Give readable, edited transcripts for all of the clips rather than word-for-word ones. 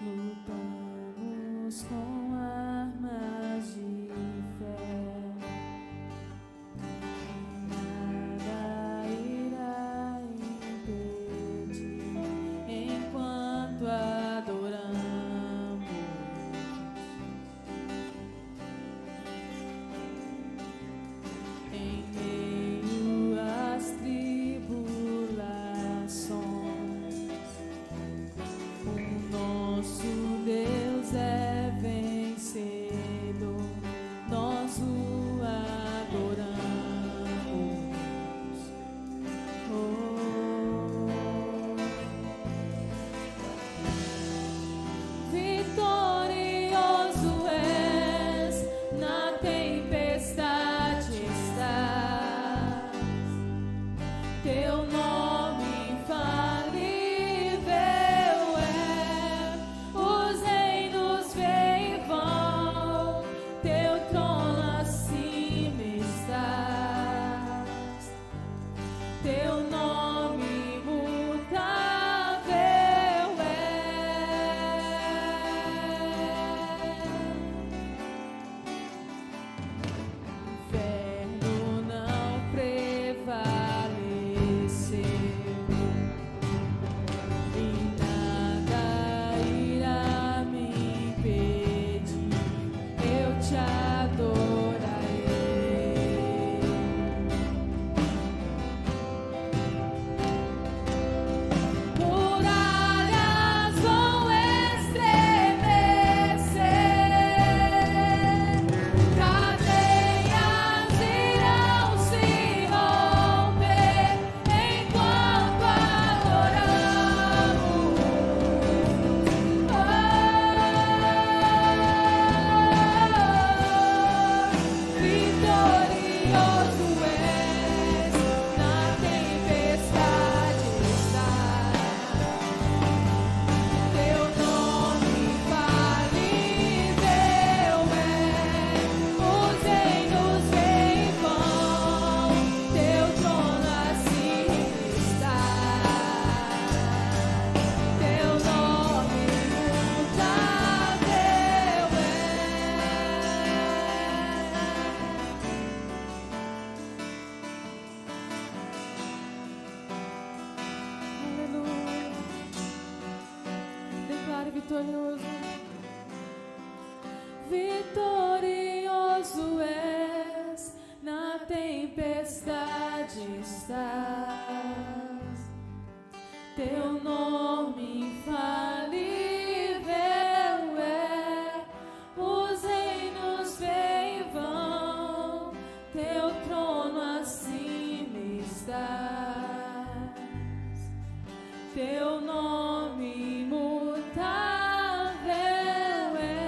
lutamos com armas de fé. Nada irá impedir enquanto adoramos. Em meio às tribulações, o nosso Deus é vencedor, nós o adoramos. Vitorioso és, na tempestade estás, teu nome infalível é, os reinos vêm e vão, teu trono acima estás, teu nome imutável é. O inferno não prevaleceu e nada irá me impedir, eu te adorarei. Muralhas vão estremecer, cadeias irão se romper enquanto adoramos. Vitorioso és, na tempestade estás, teu nome infalível é, os reinos vêm e vão, teu trono acima estás, teu nome imutável é. Aleluia. Declare vitorioso. Vitorioso és, na tempestade estás, teu nome infalível é, os reinos vêm e vão, teu trono acima estás, teu nome imutável é.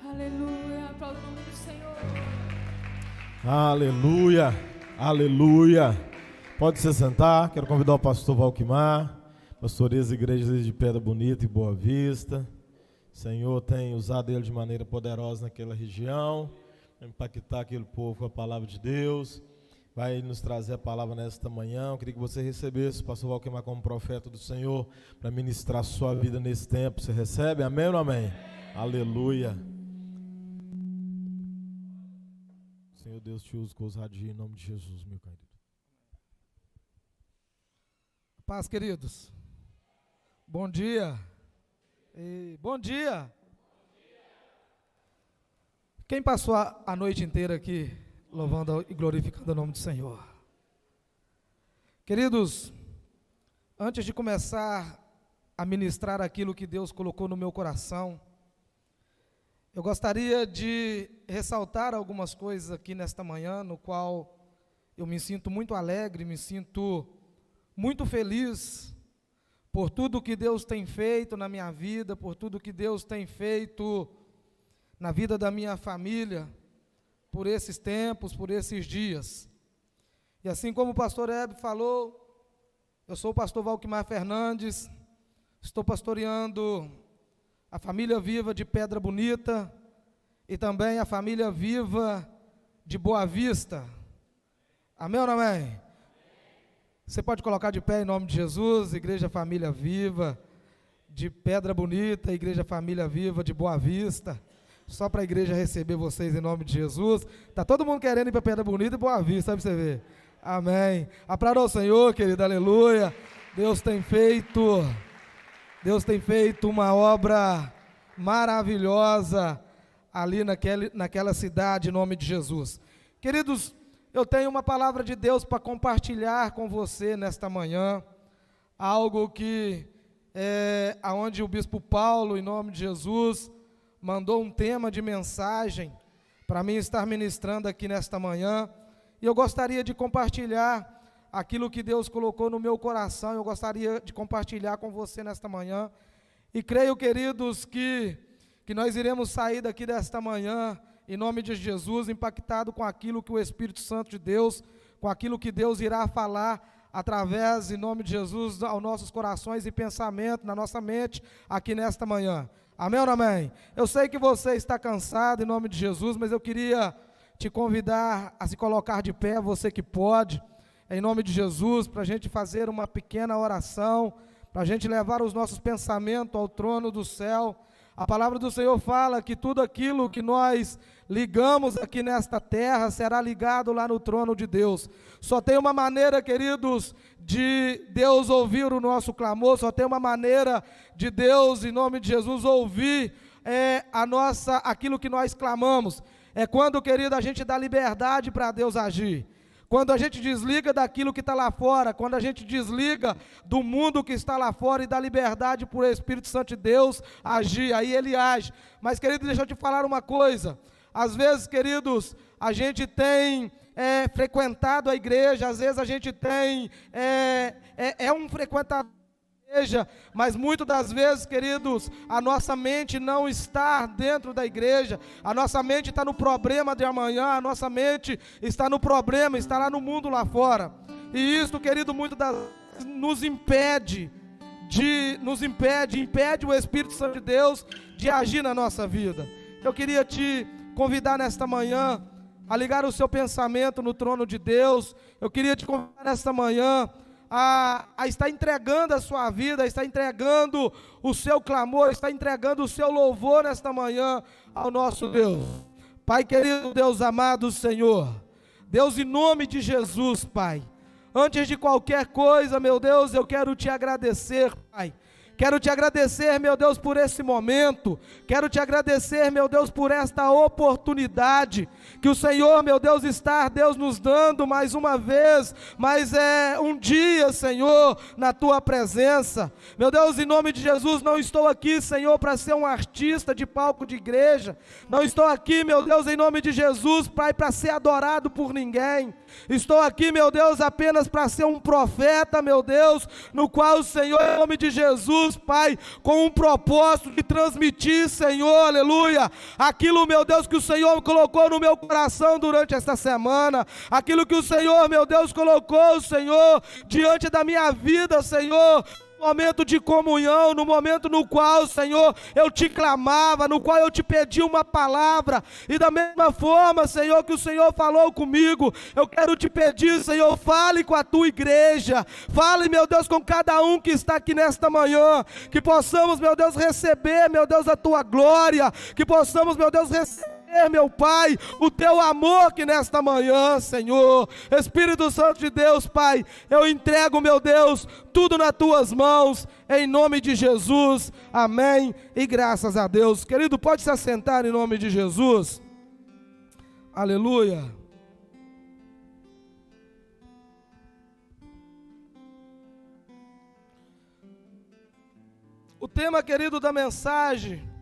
Aleluia, aplauda o nome do Senhor. Aleluia, aleluia. Pode se sentar, quero convidar o pastor Valquimar, pastoreia as igrejas de Pedra Bonita e Boa Vista. O Senhor tem usado ele de maneira poderosa naquela região, para impactar aquele povo com a palavra de Deus. Vai nos trazer a palavra nesta manhã. Eu queria que você recebesse o pastor Valquimar como profeta do Senhor, para ministrar a sua vida nesse tempo. Você recebe? Amém ou não amém? Aleluia. Senhor Deus te use com ousadia em nome de Jesus, meu querido. Paz, queridos. Bom dia. Bom dia. Quem passou a noite inteira aqui louvando e glorificando o nome do Senhor? Queridos, antes de começar a ministrar aquilo que Deus colocou no meu coração, eu gostaria de ressaltar algumas coisas aqui nesta manhã, no qual eu me sinto muito alegre, me sinto muito feliz por tudo que Deus tem feito na minha vida, por tudo que Deus tem feito na vida da minha família, por esses tempos, por esses dias. E assim como o pastor Hebe falou, eu sou o pastor Valquimar Fernandes, estou pastoreando a família viva de Pedra Bonita e também a família viva de Boa Vista. Amém ou não amém? Você pode colocar de pé em nome de Jesus, Igreja Família Viva, de Pedra Bonita, Igreja Família Viva de Boa Vista, só para a igreja receber vocês em nome de Jesus. Está todo mundo querendo ir para Pedra Bonita e Boa Vista, sabe você ver? Amém. Aplauda ao Senhor, querido, aleluia. Deus tem feito uma obra maravilhosa ali naquela cidade, em nome de Jesus. Queridos, eu tenho uma palavra de Deus para compartilhar com você nesta manhã, algo que aonde o bispo Paulo, em nome de Jesus, mandou um tema de mensagem para mim estar ministrando aqui nesta manhã, e eu gostaria de compartilhar aquilo que Deus colocou no meu coração. Eu gostaria de compartilhar com você nesta manhã, e creio, queridos, que nós iremos sair daqui desta manhã, em nome de Jesus, impactado com aquilo que o Espírito Santo de Deus, com aquilo que Deus irá falar através, em nome de Jesus, aos nossos corações e pensamentos, na nossa mente, aqui nesta manhã. Amém ou não amém? Eu sei que você está cansado, em nome de Jesus, mas eu queria te convidar a se colocar de pé, você que pode, em nome de Jesus, para a gente fazer uma pequena oração, para a gente levar os nossos pensamentos ao trono do céu. A palavra do Senhor fala que tudo aquilo que nós ligamos aqui nesta terra será ligado lá no trono de Deus. Só tem uma maneira, queridos, de Deus ouvir o nosso clamor, só tem uma maneira de Deus, em nome de Jesus, ouvir aquilo que nós clamamos. É quando, querido, a gente dá liberdade para Deus agir. Quando a gente desliga daquilo que está lá fora, quando a gente desliga do mundo que está lá fora e dá liberdade para o Espírito Santo de Deus agir, aí Ele age. Mas, querido, deixa eu te falar uma coisa. Às vezes, queridos, a gente tem frequentado a igreja, às vezes a gente tem, um frequentador da igreja, mas muitas das vezes, queridos, a nossa mente não está dentro da igreja, a nossa mente está no problema de amanhã, a nossa mente está no problema, está lá no mundo lá fora, e isso, querido, muitas das vezes impede o Espírito Santo de Deus de agir na nossa vida. Eu queria te convidar nesta manhã a ligar o seu pensamento no trono de Deus. Eu queria te convidar nesta manhã a estar entregando a sua vida, a estar entregando o seu clamor, a estar entregando o seu louvor nesta manhã ao nosso Deus. Pai querido, Deus amado Senhor, Deus, em nome de Jesus, Pai, antes de qualquer coisa, meu Deus, eu quero te agradecer, Pai. Quero te agradecer, meu Deus, por esse momento. Quero te agradecer, meu Deus, por esta oportunidade que o Senhor, meu Deus, está, Deus, nos dando mais uma vez, mais um dia, Senhor, na tua presença. Meu Deus, em nome de Jesus, não estou aqui, Senhor, para ser um artista de palco de igreja. Não estou aqui, meu Deus, em nome de Jesus, Pai, para ser adorado por ninguém. Estou aqui, meu Deus, apenas para ser um profeta, meu Deus, no qual o Senhor, em nome de Jesus, Pai, com um propósito de transmitir, Senhor, aleluia, aquilo, meu Deus, que o Senhor colocou no meu coração durante esta semana, aquilo que o Senhor, meu Deus, colocou, Senhor, diante da minha vida, Senhor, momento de comunhão, no momento no qual, Senhor, eu te clamava, no qual eu te pedi uma palavra, e da mesma forma, Senhor, que o Senhor falou comigo, eu quero te pedir, Senhor, fale com a tua igreja, fale, meu Deus, com cada um que está aqui nesta manhã, que possamos, meu Deus, receber, meu Deus, a tua glória, que possamos, meu Deus, receber, meu Pai, o teu amor que nesta manhã, Senhor, Espírito Santo de Deus, Pai, eu entrego, meu Deus, tudo nas tuas mãos, em nome de Jesus, amém, e graças a Deus. Querido, pode se assentar em nome de Jesus, aleluia. O tema, querido, da mensagem,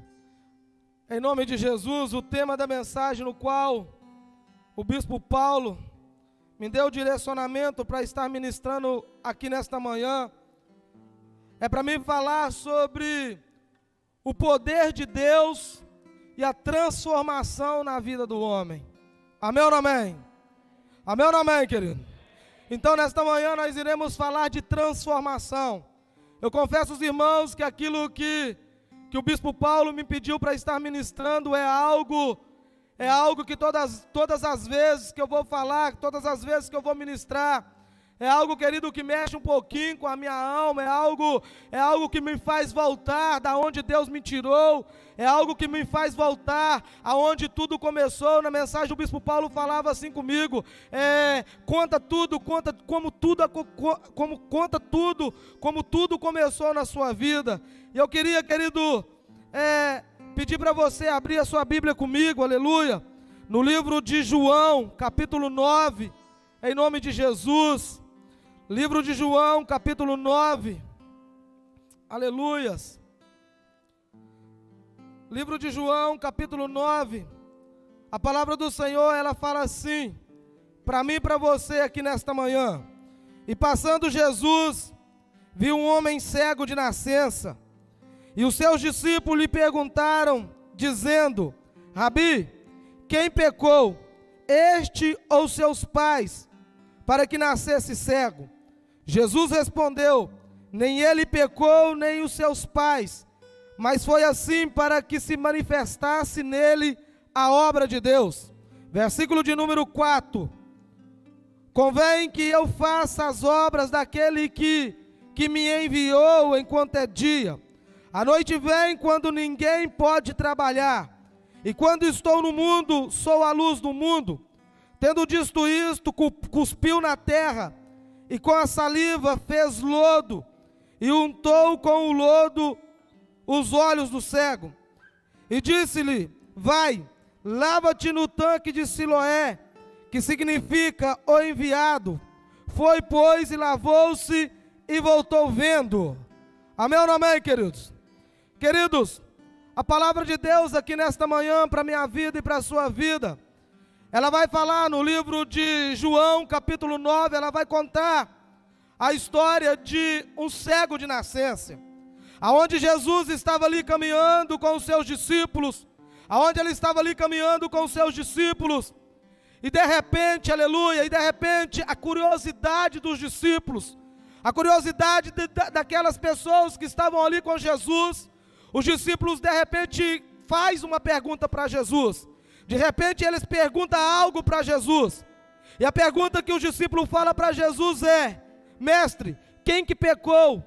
em nome de Jesus, o tema da mensagem no qual o bispo Paulo me deu o direcionamento para estar ministrando aqui nesta manhã, é para mim falar sobre o poder de Deus e a transformação na vida do homem. Amém ou não amém? Amém ou não amém, querido? Então, nesta manhã nós iremos falar de transformação. Eu confesso aos irmãos que aquilo que o bispo Paulo me pediu para estar ministrando é algo que todas as vezes que eu vou falar, todas as vezes que eu vou ministrar, é algo, querido, que mexe um pouquinho com a minha alma, é algo que me faz voltar da onde Deus me tirou, é algo que me faz voltar aonde tudo começou. Na mensagem o bispo Paulo falava assim comigo, conta tudo começou na sua vida. E eu queria, querido, pedir para você abrir a sua Bíblia comigo, aleluia, no livro de João, capítulo 9, em nome de Jesus. Livro de João, capítulo 9, aleluias. Livro de João, capítulo 9, a palavra do Senhor, ela fala assim, para mim e para você aqui nesta manhã. E passando Jesus, viu um homem cego de nascença, e os seus discípulos lhe perguntaram, dizendo, Rabi, quem pecou, este ou seus pais, para que nascesse cego? Jesus respondeu, nem ele pecou, nem os seus pais, mas foi assim para que se manifestasse nele a obra de Deus. Versículo de número 4, convém que eu faça as obras daquele que me enviou enquanto é dia. A noite vem quando ninguém pode trabalhar, e quando estou no mundo, sou a luz do mundo. Tendo dito isto, cuspiu na terra, e com a saliva fez lodo, e untou com o lodo os olhos do cego. E disse-lhe, vai, lava-te no tanque de Siloé, que significa o enviado. Foi, pois, e lavou-se, e voltou vendo. Amém ou não amém, queridos? Queridos, a palavra de Deus aqui nesta manhã, para a minha vida e para a sua vida, ela vai falar no livro de João, capítulo 9, ela vai contar a história de um cego de nascença, aonde Jesus estava ali caminhando com os seus discípulos, e de repente, aleluia, a curiosidade dos discípulos, a curiosidade daquelas pessoas que estavam ali com Jesus, os discípulos de repente faz uma pergunta para Jesus. De repente eles perguntam algo para Jesus, e a pergunta que os discípulos falam para Jesus é, mestre, quem que pecou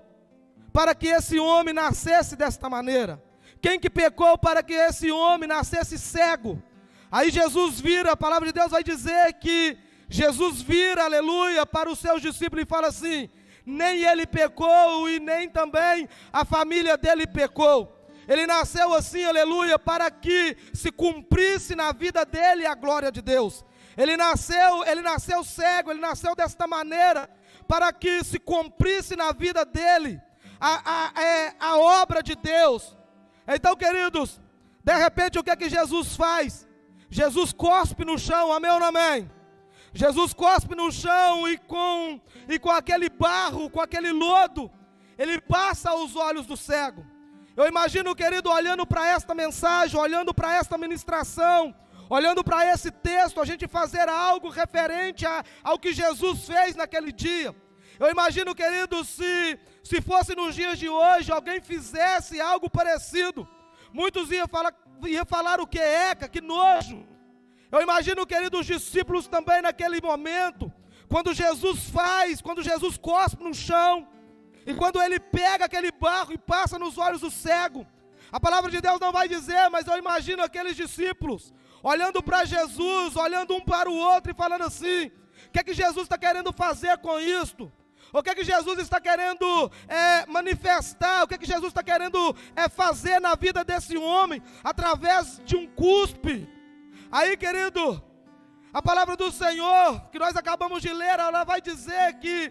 para que esse homem nascesse desta maneira? Quem que pecou para que esse homem nascesse cego? Aí Jesus vira, a palavra de Deus vai dizer que Jesus vira, aleluia, para os seus discípulos e fala assim, nem ele pecou e nem também a família dele pecou. Ele nasceu assim, aleluia, para que se cumprisse na vida dele a glória de Deus. Ele nasceu cego, ele nasceu desta maneira, para que se cumprisse na vida dele a obra de Deus. Então, queridos, de repente o que é que Jesus faz? Jesus cospe no chão, amém ou não amém? Jesus cospe no chão e com aquele barro, com aquele lodo, ele passa aos olhos do cego. Eu imagino, querido, olhando para esta mensagem, olhando para esta ministração, olhando para esse texto, a gente fazer algo referente ao que Jesus fez naquele dia. Eu imagino, querido, se fosse nos dias de hoje, alguém fizesse algo parecido, muitos iam falar o que eca, que nojo. Eu imagino, querido, os discípulos também naquele momento, quando Jesus cospe no chão, e quando ele pega aquele barro e passa nos olhos do cego, a palavra de Deus não vai dizer, mas eu imagino aqueles discípulos, olhando para Jesus, olhando um para o outro e falando assim, o que é que Jesus está querendo fazer com isto? O que é que Jesus está querendo manifestar? O que é que Jesus está querendo fazer na vida desse homem, através de um cuspe? Aí, querido, a palavra do Senhor, que nós acabamos de ler, ela vai dizer que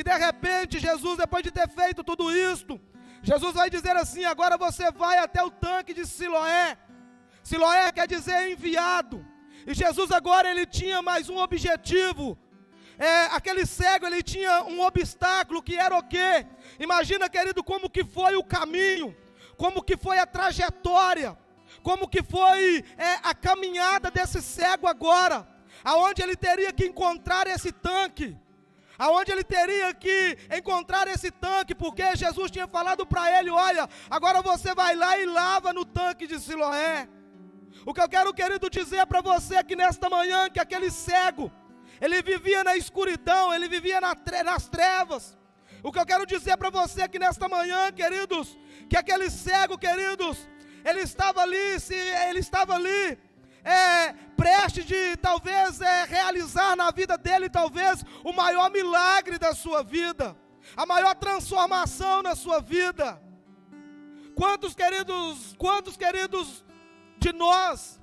de repente Jesus, depois de ter feito tudo isto, Jesus vai dizer assim, agora você vai até o tanque de Siloé. Siloé quer dizer enviado. E Jesus agora ele tinha mais um objetivo. Aquele cego, ele tinha um obstáculo, que era o quê? Imagina, querido, como que foi o caminho, como que foi a trajetória, como que foi a caminhada desse cego agora, aonde ele teria que encontrar esse tanque. Aonde ele teria que encontrar esse tanque, porque Jesus tinha falado para ele, olha, agora você vai lá e lava no tanque de Siloé. O que eu quero, querido, dizer para você aqui nesta manhã, que aquele cego, ele vivia na escuridão, ele vivia nas trevas. O que eu quero dizer para você aqui nesta manhã, queridos, que aquele cego, queridos, ele estava ali, prestes de talvez realizar na vida dele talvez o maior milagre da sua vida, a maior transformação na sua vida. Quantos queridos de nós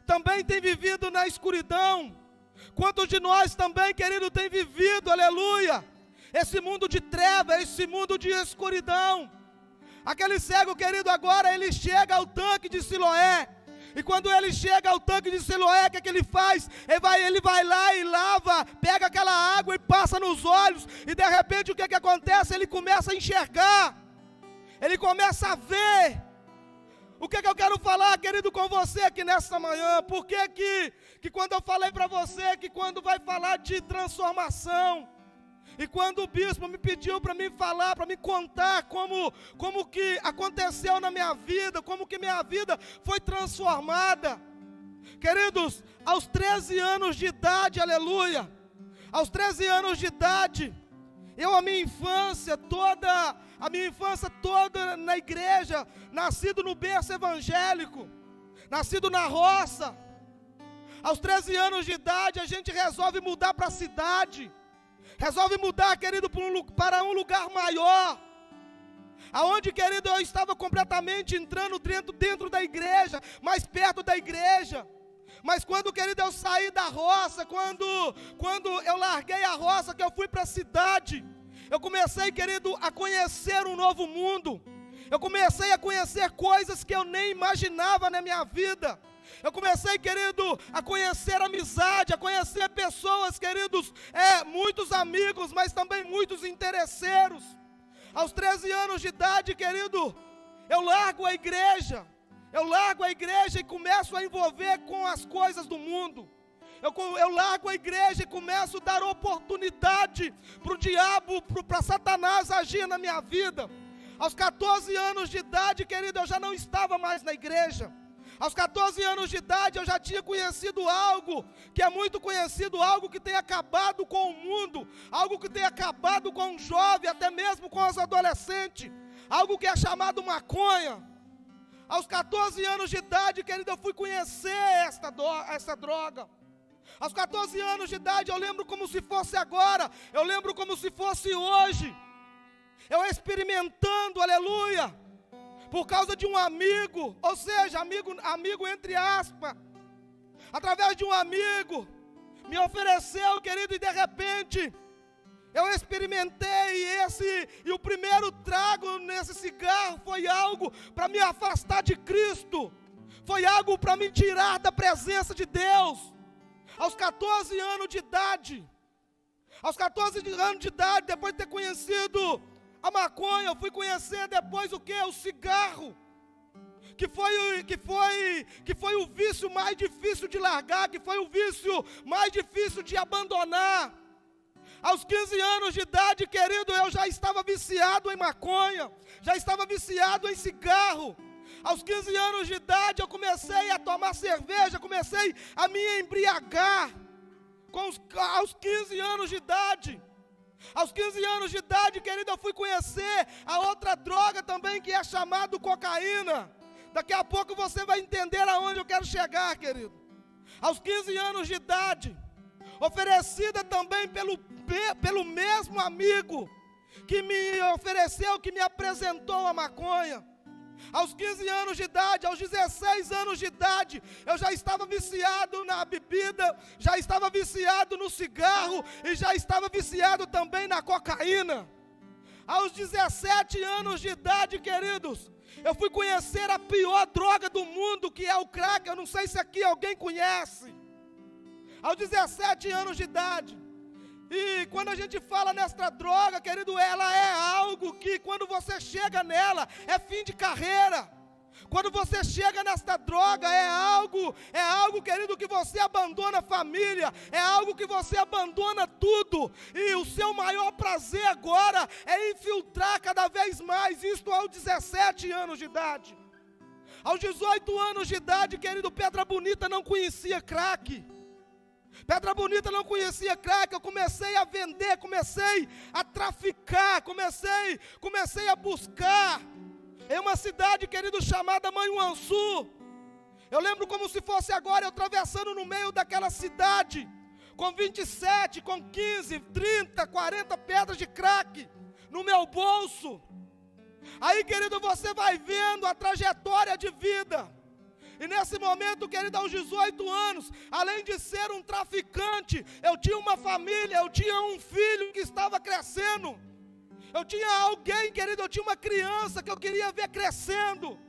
também tem vivido na escuridão? Quantos de nós também, querido, tem vivido, aleluia, esse mundo de trevas, esse mundo de escuridão? Aquele cego, querido, agora ele chega ao tanque de Siloé. E quando ele chega ao tanque de Siloé, o que ele faz? Ele vai lá e lava, pega aquela água e passa nos olhos. E de repente o que acontece? Ele começa a enxergar. Ele começa a ver. O que eu quero falar, querido, com você aqui nesta manhã? Por que quando eu falei para você que quando vai falar de transformação, e quando o bispo me pediu para me falar, para me contar como que aconteceu na minha vida, como que minha vida foi transformada. Queridos, aos 13 anos de idade, aleluia, aos 13 anos de idade, a minha infância toda na igreja, nascido no berço evangélico, nascido na roça. Aos 13 anos de idade, a gente resolve mudar para a cidade. Resolve mudar, querido, para um lugar maior. Aonde, querido, eu estava completamente entrando dentro da igreja, mais perto da igreja. Mas quando, querido, eu saí da roça, quando eu larguei a roça, que eu fui para a cidade, eu comecei, querido, a conhecer um novo mundo. Eu comecei a conhecer coisas que eu nem imaginava na minha vida. Eu comecei, querido, a conhecer amizade, a conhecer pessoas, queridos, muitos amigos, mas também muitos interesseiros. Aos 13 anos de idade, querido, eu largo a igreja e começo a envolver com as coisas do mundo. Eu largo a igreja e começo a dar oportunidade para o diabo, para Satanás agir na minha vida. Aos 14 anos de idade, querido, eu já não estava mais na igreja. Aos 14 anos de idade eu já tinha conhecido algo que é muito conhecido, algo que tem acabado com o mundo, algo que tem acabado com o jovem, até mesmo com os adolescentes, algo que é chamado maconha. Aos 14 anos de idade, querido, eu fui conhecer essa droga. Aos 14 anos de idade eu lembro como se fosse agora, eu lembro como se fosse hoje, eu experimentando, aleluia, por causa de um amigo, ou seja, amigo entre aspas, através de um amigo, me ofereceu, querido, e de repente, eu experimentei e o primeiro trago nesse cigarro foi algo para me afastar de Cristo, foi algo para me tirar da presença de Deus. Aos 14 anos de idade, depois de ter conhecido a maconha, eu fui conhecer depois o que? O cigarro, que foi o vício mais difícil de largar, que foi o vício mais difícil de abandonar. Aos 15 anos de idade, querido, eu já estava viciado em maconha, já estava viciado em cigarro. Aos 15 anos de idade eu comecei a tomar cerveja, comecei a me embriagar, aos 15 anos de idade. Aos 15 anos de idade, querido, eu fui conhecer a outra droga também, que é chamada cocaína. Daqui a pouco você vai entender aonde eu quero chegar, querido. Aos 15 anos de idade, oferecida também pelo mesmo amigo que me ofereceu, que me apresentou a maconha. Aos 15 anos de idade, aos 16 anos de idade, eu já estava viciado na bebida, já estava viciado no cigarro e já estava viciado também na cocaína. Aos 17 anos de idade, queridos, eu fui conhecer a pior droga do mundo, que é o crack. Eu não sei se aqui alguém conhece. Aos 17 anos de idade. E quando a gente fala nesta droga, querido, ela é algo que quando você chega nela, é fim de carreira. Quando você chega nesta droga, é algo, querido, que você abandona a família, é algo que você abandona tudo. E o seu maior prazer agora é infiltrar cada vez mais, isto aos 17 anos de idade. Aos 18 anos de idade, querido, Pedra Bonita não conhecia crack. Pedra Bonita não conhecia crack, eu comecei a vender, comecei a traficar, comecei a buscar. Em uma cidade, querido, chamada Manhuaçu. Eu lembro como se fosse agora, eu atravessando no meio daquela cidade, com 27, com 15, 30, 40 pedras de crack no meu bolso. Aí, querido, você vai vendo a trajetória de vida. E nesse momento, querido, aos 18 anos, além de ser um traficante, eu tinha uma família, eu tinha um filho que estava crescendo. Eu tinha alguém, querido, eu tinha uma criança que eu queria ver crescendo.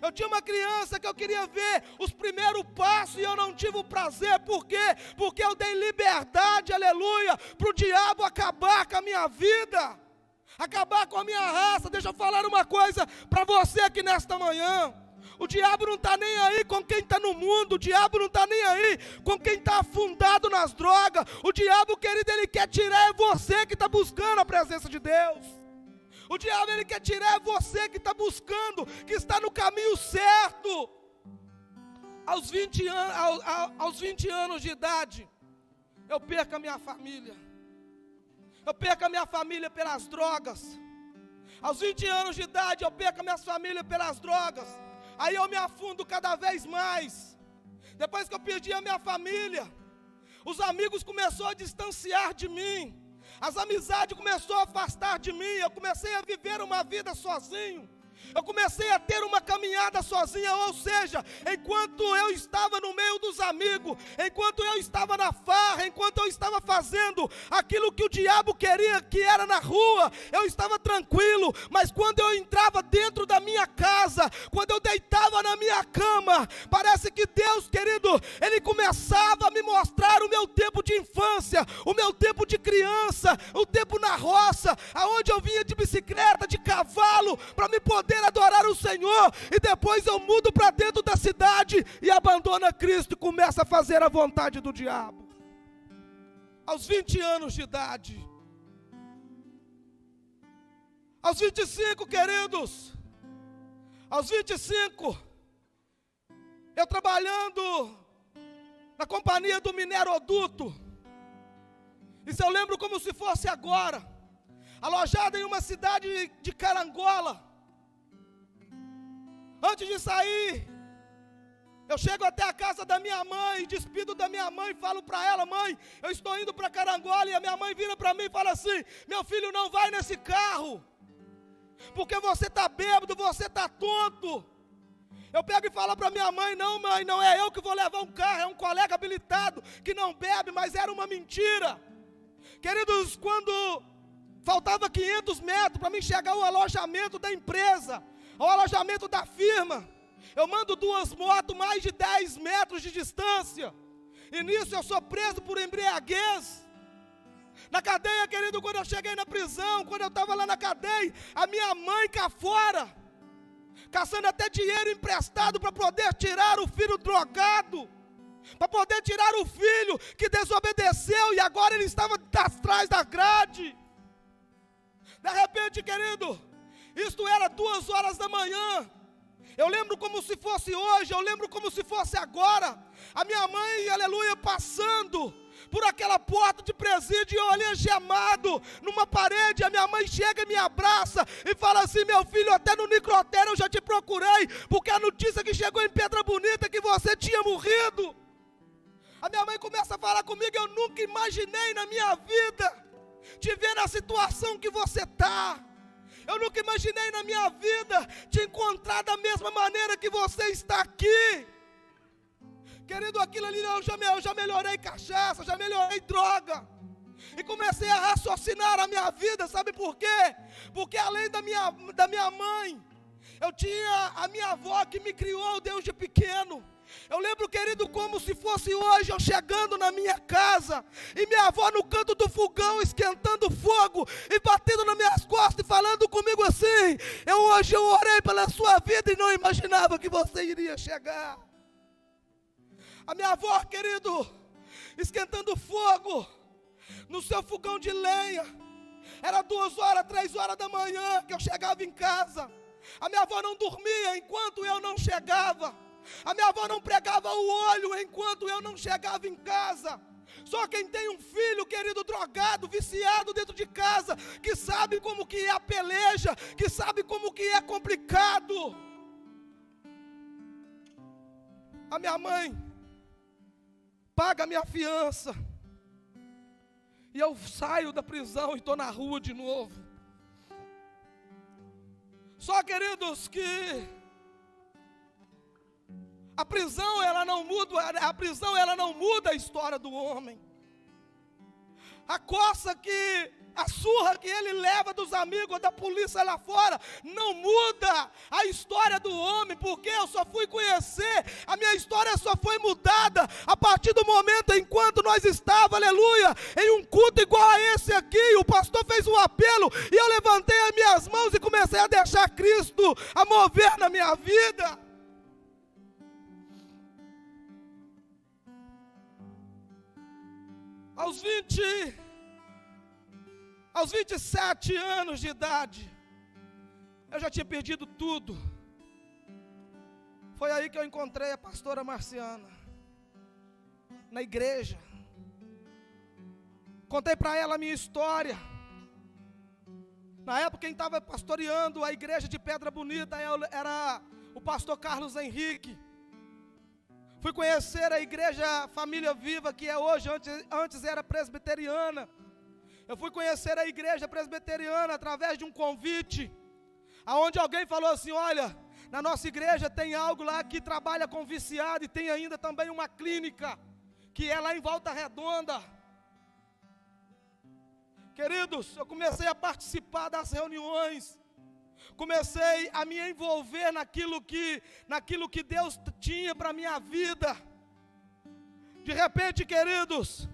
Eu tinha uma criança que eu queria ver os primeiros passos e eu não tive o prazer. Por quê? Porque eu dei liberdade, aleluia, para o diabo acabar com a minha vida, acabar com a minha raça. Deixa eu falar uma coisa para você aqui nesta manhã. O diabo não está nem aí com quem está no mundo. O diabo não está nem aí com quem está afundado nas drogas. O diabo, querido, ele quer tirar você que está buscando a presença de Deus. O diabo, ele quer tirar você que está buscando, que está no caminho certo. Aos 20 anos de idade, eu perco a minha família. Eu perco a minha família pelas drogas. Aos 20 anos de idade, eu perco a minha família pelas drogas. Aí eu me afundo cada vez mais. Depois que eu perdi a minha família, os amigos começaram a distanciar de mim. As amizades começaram a afastar de mim. Eu comecei a viver uma vida sozinho. Eu comecei a ter uma caminhada sozinha, ou seja, enquanto eu estava no meio dos amigos, enquanto eu estava na farra, enquanto eu estava fazendo aquilo que o diabo queria, que era na rua, eu estava tranquilo. Mas quando eu entrava dentro da minha casa, quando eu deitava na minha cama, parece que Deus, querido, Ele começava a me mostrar o meu tempo de infância, o meu tempo de criança, o tempo na roça, aonde eu vinha de bicicleta, de cavalo, para me poder adorar o Senhor, e depois eu mudo para dentro da cidade e abandono Cristo e começo a fazer a vontade do diabo. Aos 20 anos de idade, aos 25, queridos, aos 25, eu trabalhando na companhia do Mineroduto, isso eu lembro como se fosse agora, alojado em uma cidade de Carangola. Antes de sair, eu chego até a casa da minha mãe, despido da minha mãe, falo para ela: mãe, eu estou indo para Carangola. E a minha mãe vira para mim e fala assim: meu filho, não vai nesse carro, porque você está bêbado, você está tonto. Eu pego e falo para minha mãe: não, mãe, não é eu que vou levar um carro, é um colega habilitado que não bebe. Mas era uma mentira. Queridos, quando faltava 500 metros para mim chegar ao alojamento da empresa, ao alojamento da firma, eu mando 2 motos mais de 10 metros de distância, e nisso eu sou preso por embriaguez. Na cadeia, querido, quando eu cheguei na prisão, quando eu estava lá na cadeia, a minha mãe cá fora, caçando até dinheiro emprestado para poder tirar o filho drogado, para poder tirar o filho que desobedeceu e agora ele estava atrás da grade. De repente, querido, isto era 2 horas da manhã. Eu lembro como se fosse hoje, eu lembro como se fosse agora. A minha mãe, aleluia, passando por aquela porta de presídio, e eu ali gemado numa parede. A minha mãe chega e me abraça e fala assim: meu filho, até no necrotério eu já te procurei, porque a notícia que chegou em Pedra Bonita é que você tinha morrido. A minha mãe começa a falar comigo: eu nunca imaginei na minha vida te ver na situação que você está. Eu nunca imaginei na minha vida te encontrar da mesma maneira que você está aqui. Querido, aquilo ali eu já melhorei cachaça, já melhorei droga. E comecei a raciocinar a minha vida, sabe por quê? Porque além da minha mãe, eu tinha a minha avó que me criou desde pequeno. Eu lembro, querido, como se fosse hoje, eu chegando na minha casa, e minha avó no canto do fogão, esquentando fogo, e batendo nas minhas costas, e falando comigo assim: hoje eu orei pela sua vida, e não imaginava que você iria chegar. A minha avó, querido, esquentando fogo, no seu fogão de lenha, era 2 horas, 3 horas da manhã, que eu chegava em casa. A minha avó não dormia enquanto eu não chegava. A minha avó não pregava o olho enquanto eu não chegava em casa. Só quem tem um filho, querido, drogado, viciado dentro de casa, que sabe como que é a peleja, que sabe como que é complicado. A minha mãe paga a minha fiança, e eu saio da prisão e estou na rua de novo. Só, queridos, que a prisão ela não muda a história do homem. A coça a surra que ele leva dos amigos, da polícia lá fora, não muda a história do homem, porque eu só fui conhecer, a minha história só foi mudada a partir do momento enquanto nós estávamos, aleluia, em um culto igual a esse aqui. O pastor fez um apelo e eu levantei as minhas mãos e comecei a deixar Cristo a mover na minha vida. Aos 27 anos de idade, eu já tinha perdido tudo. Foi aí que eu encontrei a pastora Marciana, na igreja. Contei para ela a minha história. Na época quem estava pastoreando a igreja de Pedra Bonita era o pastor Carlos Henrique. Fui conhecer a igreja Família Viva, que é hoje, antes era presbiteriana. Eu fui conhecer a igreja presbiteriana através de um convite, aonde alguém falou assim: olha, na nossa igreja tem algo lá que trabalha com viciado, e tem ainda também uma clínica, que é lá em Volta Redonda. Queridos, eu comecei a participar das reuniões, comecei a me envolver naquilo que Deus tinha para a minha vida. De repente, queridos,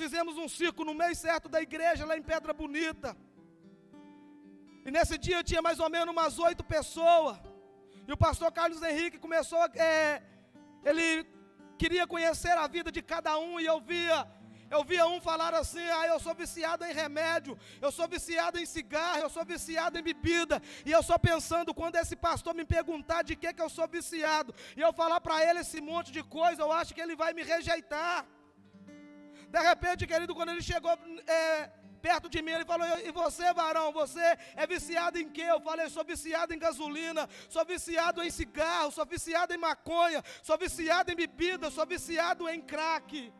fizemos um circo no meio certo da igreja, lá em Pedra Bonita. E nesse dia tinha mais ou menos umas 8 pessoas. E o pastor Carlos Henrique começou, ele queria conhecer a vida de cada um, e eu via um falar assim: eu sou viciado em remédio, eu sou viciado em cigarro, eu sou viciado em bebida. E eu só pensando, quando esse pastor me perguntar de que eu sou viciado, e eu falar para ele esse monte de coisa, eu acho que ele vai me rejeitar. De repente, querido, quando ele chegou perto de mim, ele falou: e você, varão, você é viciado em quê? Eu falei: sou viciado em gasolina, sou viciado em cigarro, sou viciado em maconha, sou viciado em bebida, sou viciado em crack.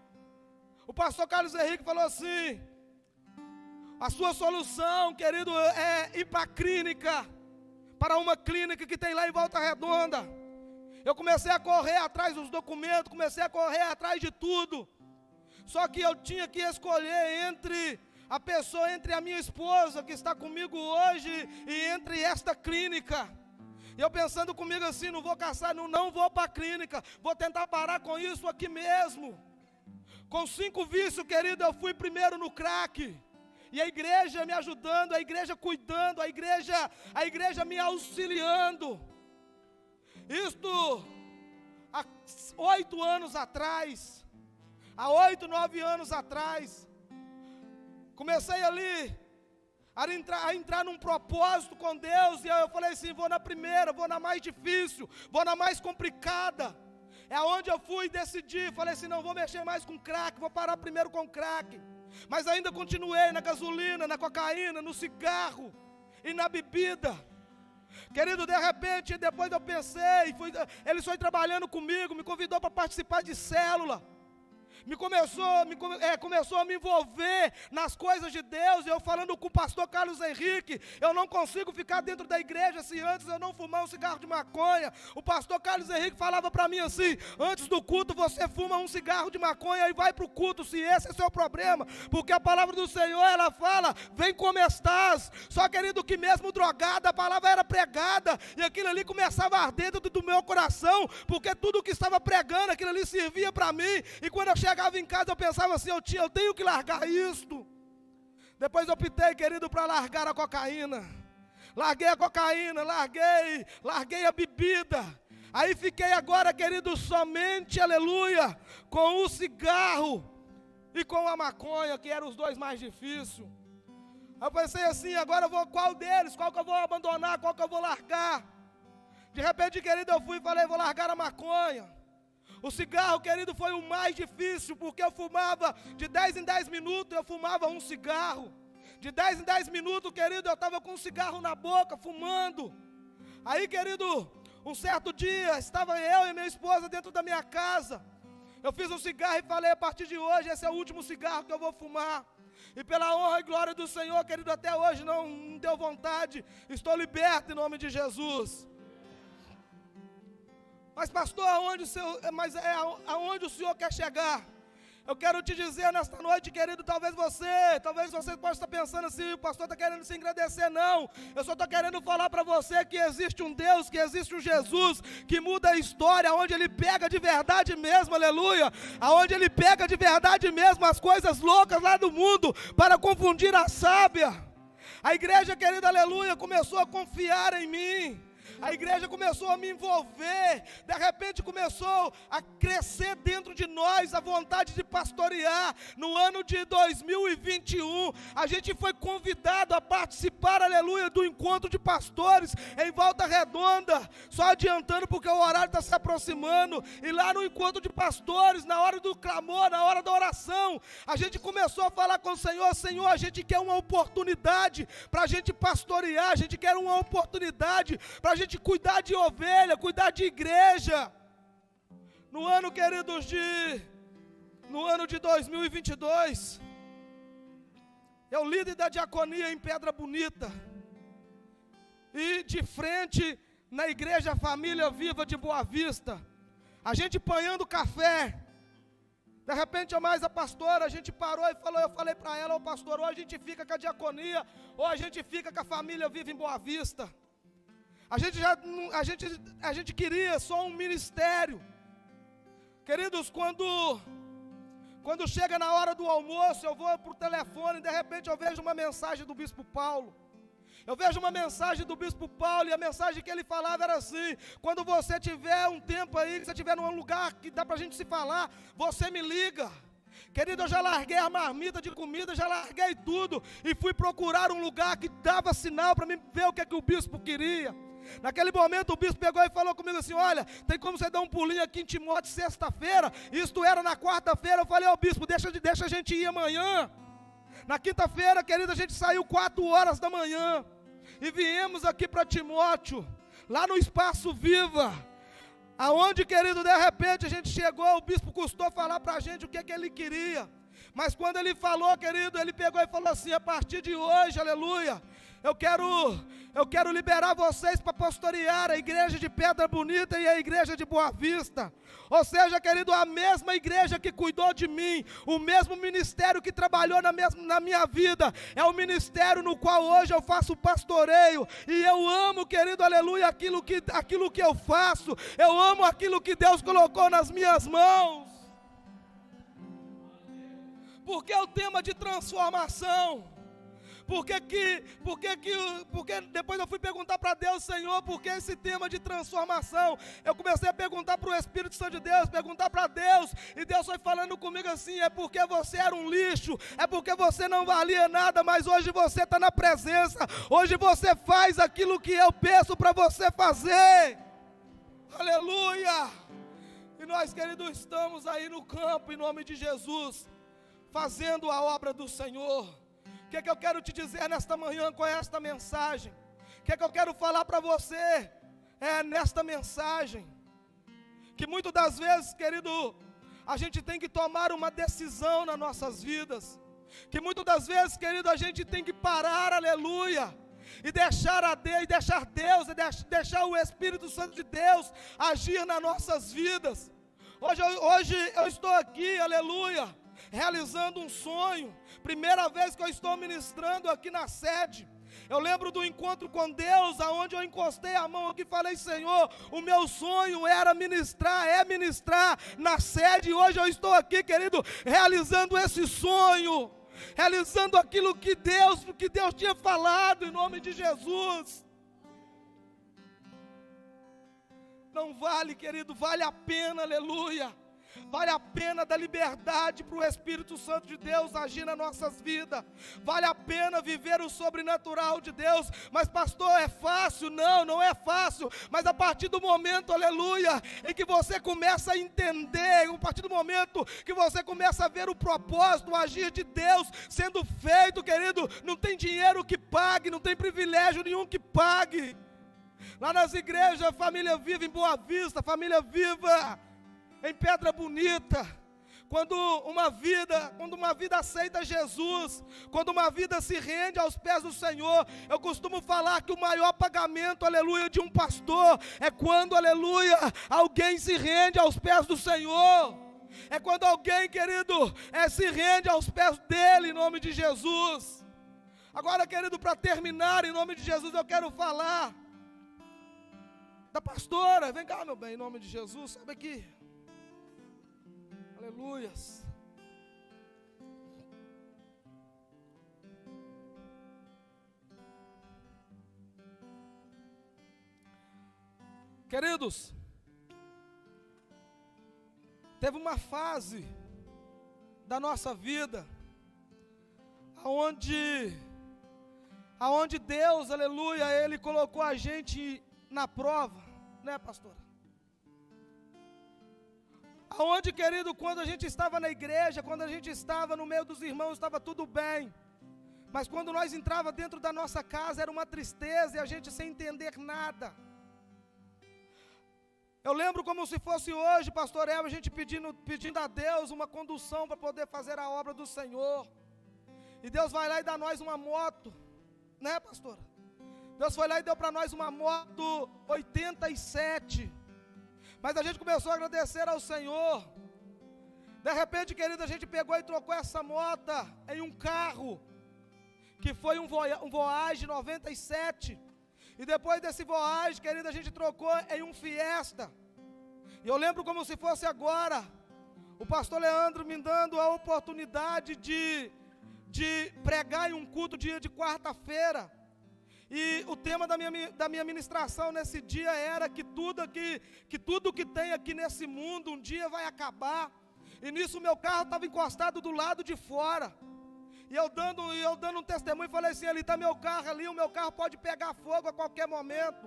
O pastor Carlos Henrique falou assim: a sua solução, querido, é ir para a clínica, para uma clínica que tem lá em Volta Redonda. Eu comecei a correr atrás dos documentos, comecei a correr atrás de tudo. Só que eu tinha que escolher entre a minha esposa, que está comigo hoje, e entre esta clínica. E eu pensando comigo assim: não vou caçar, não vou para a clínica, vou tentar parar com isso aqui mesmo. Com 5 vícios, querido, eu fui primeiro no crack. E a igreja me ajudando, a igreja cuidando, a igreja me auxiliando. Isto há 8 anos atrás. Há 8, 9 anos atrás, comecei ali a entrar num propósito com Deus, e eu falei assim: vou na primeira, vou na mais difícil, vou na mais complicada. É onde eu fui decidir, falei assim: não vou mexer mais com crack, vou parar primeiro com crack. Mas ainda continuei na gasolina, na cocaína, no cigarro e na bebida. Querido, de repente, depois eu pensei, ele foi trabalhando comigo, me convidou para participar de célula. Começou a me envolver nas coisas de Deus. Eu falando com o pastor Carlos Henrique: eu não consigo ficar dentro da igreja se antes eu não fumar um cigarro de maconha. O pastor Carlos Henrique falava para mim assim: antes do culto você fuma um cigarro de maconha e vai para o culto, se esse é seu problema, porque a palavra do Senhor, ela fala: vem como estás. Só, querido, que mesmo drogado, a palavra era pregada, e aquilo ali começava a arder dentro do meu coração, porque tudo que estava pregando, aquilo ali servia para mim. E quando eu chegava em casa, eu pensava assim: eu tenho que largar isto. Depois eu optei, querido, para largar a cocaína. Larguei a cocaína, larguei a bebida. Aí fiquei agora, querido, somente, aleluia, com o cigarro e com a maconha, que eram os dois mais difíceis. Eu pensei assim: agora qual deles? Qual que eu vou abandonar? Qual que eu vou largar? De repente, querido, eu fui e falei: vou largar a maconha. O cigarro, querido, foi o mais difícil, porque eu fumava de 10 em 10 minutos, eu fumava um cigarro. De 10 em 10 minutos, querido, eu estava com um cigarro na boca, fumando. Aí, querido, um certo dia, estava eu e minha esposa dentro da minha casa. Eu fiz um cigarro e falei, a partir de hoje, esse é o último cigarro que eu vou fumar. E pela honra e glória do Senhor, querido, até hoje não deu vontade. Estou liberto em nome de Jesus. Mas pastor, aonde o Senhor quer chegar? Eu quero te dizer nesta noite, querido, talvez você possa estar pensando assim, o pastor está querendo se engrandecer, não. Eu só estou querendo falar para você que existe um Deus, que existe um Jesus, que muda a história, onde Ele pega de verdade mesmo, aleluia. Aonde Ele pega de verdade mesmo as coisas loucas lá do mundo, para confundir a sábia. A igreja, querida, aleluia, começou a confiar em mim. A igreja começou a me envolver, de repente começou a crescer dentro de nós a vontade de pastorear. No ano de 2021, a gente foi convidado a participar, aleluia, do encontro de pastores em Volta Redonda. Só adiantando porque o horário está se aproximando. E lá no encontro de pastores, na hora do clamor, na hora da oração, a gente começou a falar com o Senhor, Senhor, a gente quer uma oportunidade para a gente pastorear, a gente quer uma oportunidade para a gente cuidar de ovelha, cuidar de igreja. No ano, queridos, no ano de 2022, eu líder da diaconia em Pedra Bonita, e de frente na igreja Família Viva de Boa Vista, a gente panhando café. De repente, a pastora, a gente parou e falou, eu falei para ela, ô pastor, ou a gente fica com a diaconia, ou a gente fica com a Família Viva em Boa Vista. A gente queria só um ministério. Queridos, quando chega na hora do almoço, eu vou para o telefone e de repente eu vejo uma mensagem do Bispo Paulo. Eu vejo uma mensagem do Bispo Paulo, e a mensagem que ele falava era assim: quando você tiver um tempo aí, que você estiver num lugar que dá para a gente se falar, você me liga. Querido, eu já larguei a marmita de comida, já larguei tudo, e fui procurar um lugar que dava sinal para mim ver o que o bispo queria. Naquele momento o bispo pegou e falou comigo assim: olha, tem como você dar um pulinho aqui em Timóteo sexta-feira? Isto era na quarta-feira. Eu falei: ó bispo, deixa a gente ir amanhã. Na quinta-feira, querido, a gente saiu 4 horas da manhã e viemos aqui para Timóteo, lá no Espaço Viva, aonde, querido, de repente a gente chegou, o bispo custou falar para a gente o que ele queria. Mas quando ele falou, querido, ele pegou e falou assim: a partir de hoje, aleluia, eu quero liberar vocês para pastorear a igreja de Pedra Bonita e a igreja de Boa Vista. Ou seja, querido, a mesma igreja que cuidou de mim, o mesmo ministério que trabalhou na minha vida, é o ministério no qual hoje eu faço pastoreio. E eu amo, querido, aleluia, aquilo que eu faço. Eu amo aquilo que Deus colocou nas minhas mãos. Porque é o tema de transformação. Porque depois eu fui perguntar para Deus: Senhor, por que esse tema de transformação? Eu comecei a perguntar para o Espírito Santo de Deus, perguntar para Deus, e Deus foi falando comigo assim: é porque você era um lixo, é porque você não valia nada, mas hoje você está na presença, hoje você faz aquilo que eu peço para você fazer. Aleluia! E nós, queridos, estamos aí no campo, em nome de Jesus, fazendo a obra do Senhor. O que eu quero te dizer nesta manhã com esta mensagem? O que eu quero falar para você nesta mensagem? Que muitas das vezes, querido, a gente tem que tomar uma decisão nas nossas vidas. Que muitas das vezes, querido, a gente tem que parar, aleluia, e deixar Deus, deixar o Espírito Santo de Deus agir nas nossas vidas. Hoje eu estou aqui, aleluia, realizando um sonho. Primeira vez que eu estou ministrando aqui na sede. Eu lembro do encontro com Deus, aonde eu encostei a mão aqui e falei: Senhor, o meu sonho era ministrar na sede. E hoje eu estou aqui, querido, realizando esse sonho, realizando aquilo que Deus tinha falado, em nome de Jesus. Não vale, querido, vale a pena, aleluia. Vale a pena dar liberdade para o Espírito Santo de Deus agir nas nossas vidas. Vale a pena viver o sobrenatural de Deus. Mas pastor, é fácil? Não, não é fácil. Mas a partir do momento, aleluia, em que você começa a entender, a partir do momento que você começa a ver o propósito, o agir de Deus sendo feito, querido, não tem dinheiro que pague, não tem privilégio nenhum que pague. Lá nas igrejas, Família Viva em Boa Vista, Família Viva em Pedra Bonita, quando uma vida aceita Jesus, quando uma vida se rende aos pés do Senhor, eu costumo falar que o maior pagamento, aleluia, de um pastor, é quando, aleluia, alguém se rende aos pés do Senhor, é quando alguém, querido, se rende aos pés dele, em nome de Jesus. Agora, querido, para terminar, em nome de Jesus, eu quero falar da pastora. Vem cá, meu bem, em nome de Jesus, sabe aqui. Aleluias. Queridos, teve uma fase da nossa vida aonde Deus, aleluia, Ele colocou a gente na prova, né, pastora? Aonde, querido, quando a gente estava na igreja, quando a gente estava no meio dos irmãos, estava tudo bem. Mas quando nós entrava dentro da nossa casa, era uma tristeza e a gente sem entender nada. Eu lembro como se fosse hoje, pastor Elber, a gente pedindo a Deus uma condução para poder fazer a obra do Senhor. E Deus vai lá e dá nós uma moto, né, pastora? Deus foi lá e deu para nós uma moto 87. Mas a gente começou a agradecer ao Senhor. De repente, querido, a gente pegou e trocou essa moto em um carro, que foi um Voyage 97. E depois desse Voyage, querido, a gente trocou em um Fiesta. E eu lembro como se fosse agora, o pastor Leandro me dando a oportunidade de pregar em um culto dia de quarta-feira. E o tema da minha ministração nesse dia era que tudo que tem aqui nesse mundo um dia vai acabar. E nisso o meu carro estava encostado do lado de fora. E eu dando um testemunho, falei assim, ali está meu carro ali, o meu carro pode pegar fogo a qualquer momento.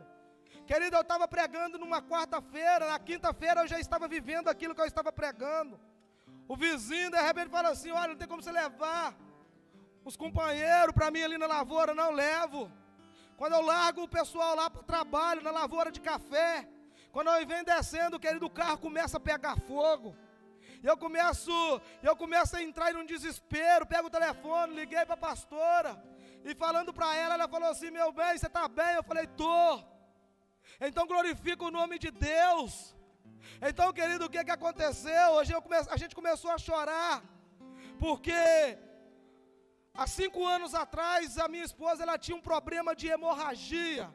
Querido, eu estava pregando numa quarta-feira, na quinta-feira eu já estava vivendo aquilo que eu estava pregando. O vizinho de repente fala assim, olha, não tem como você levar os companheiros para mim ali na lavoura, não levo. Quando eu largo o pessoal lá para o trabalho, na lavoura de café, quando eu venho descendo, querido, o carro começa a pegar fogo. E eu começo a entrar em um desespero, pego o telefone, liguei para a pastora, e falando para ela, ela falou assim, meu bem, você está bem? Eu falei, tô. Então glorifica o nome de Deus. Então, querido, o que aconteceu? Hoje a gente começou a chorar, porque há 5 anos atrás, a minha esposa, ela tinha um problema de hemorragia.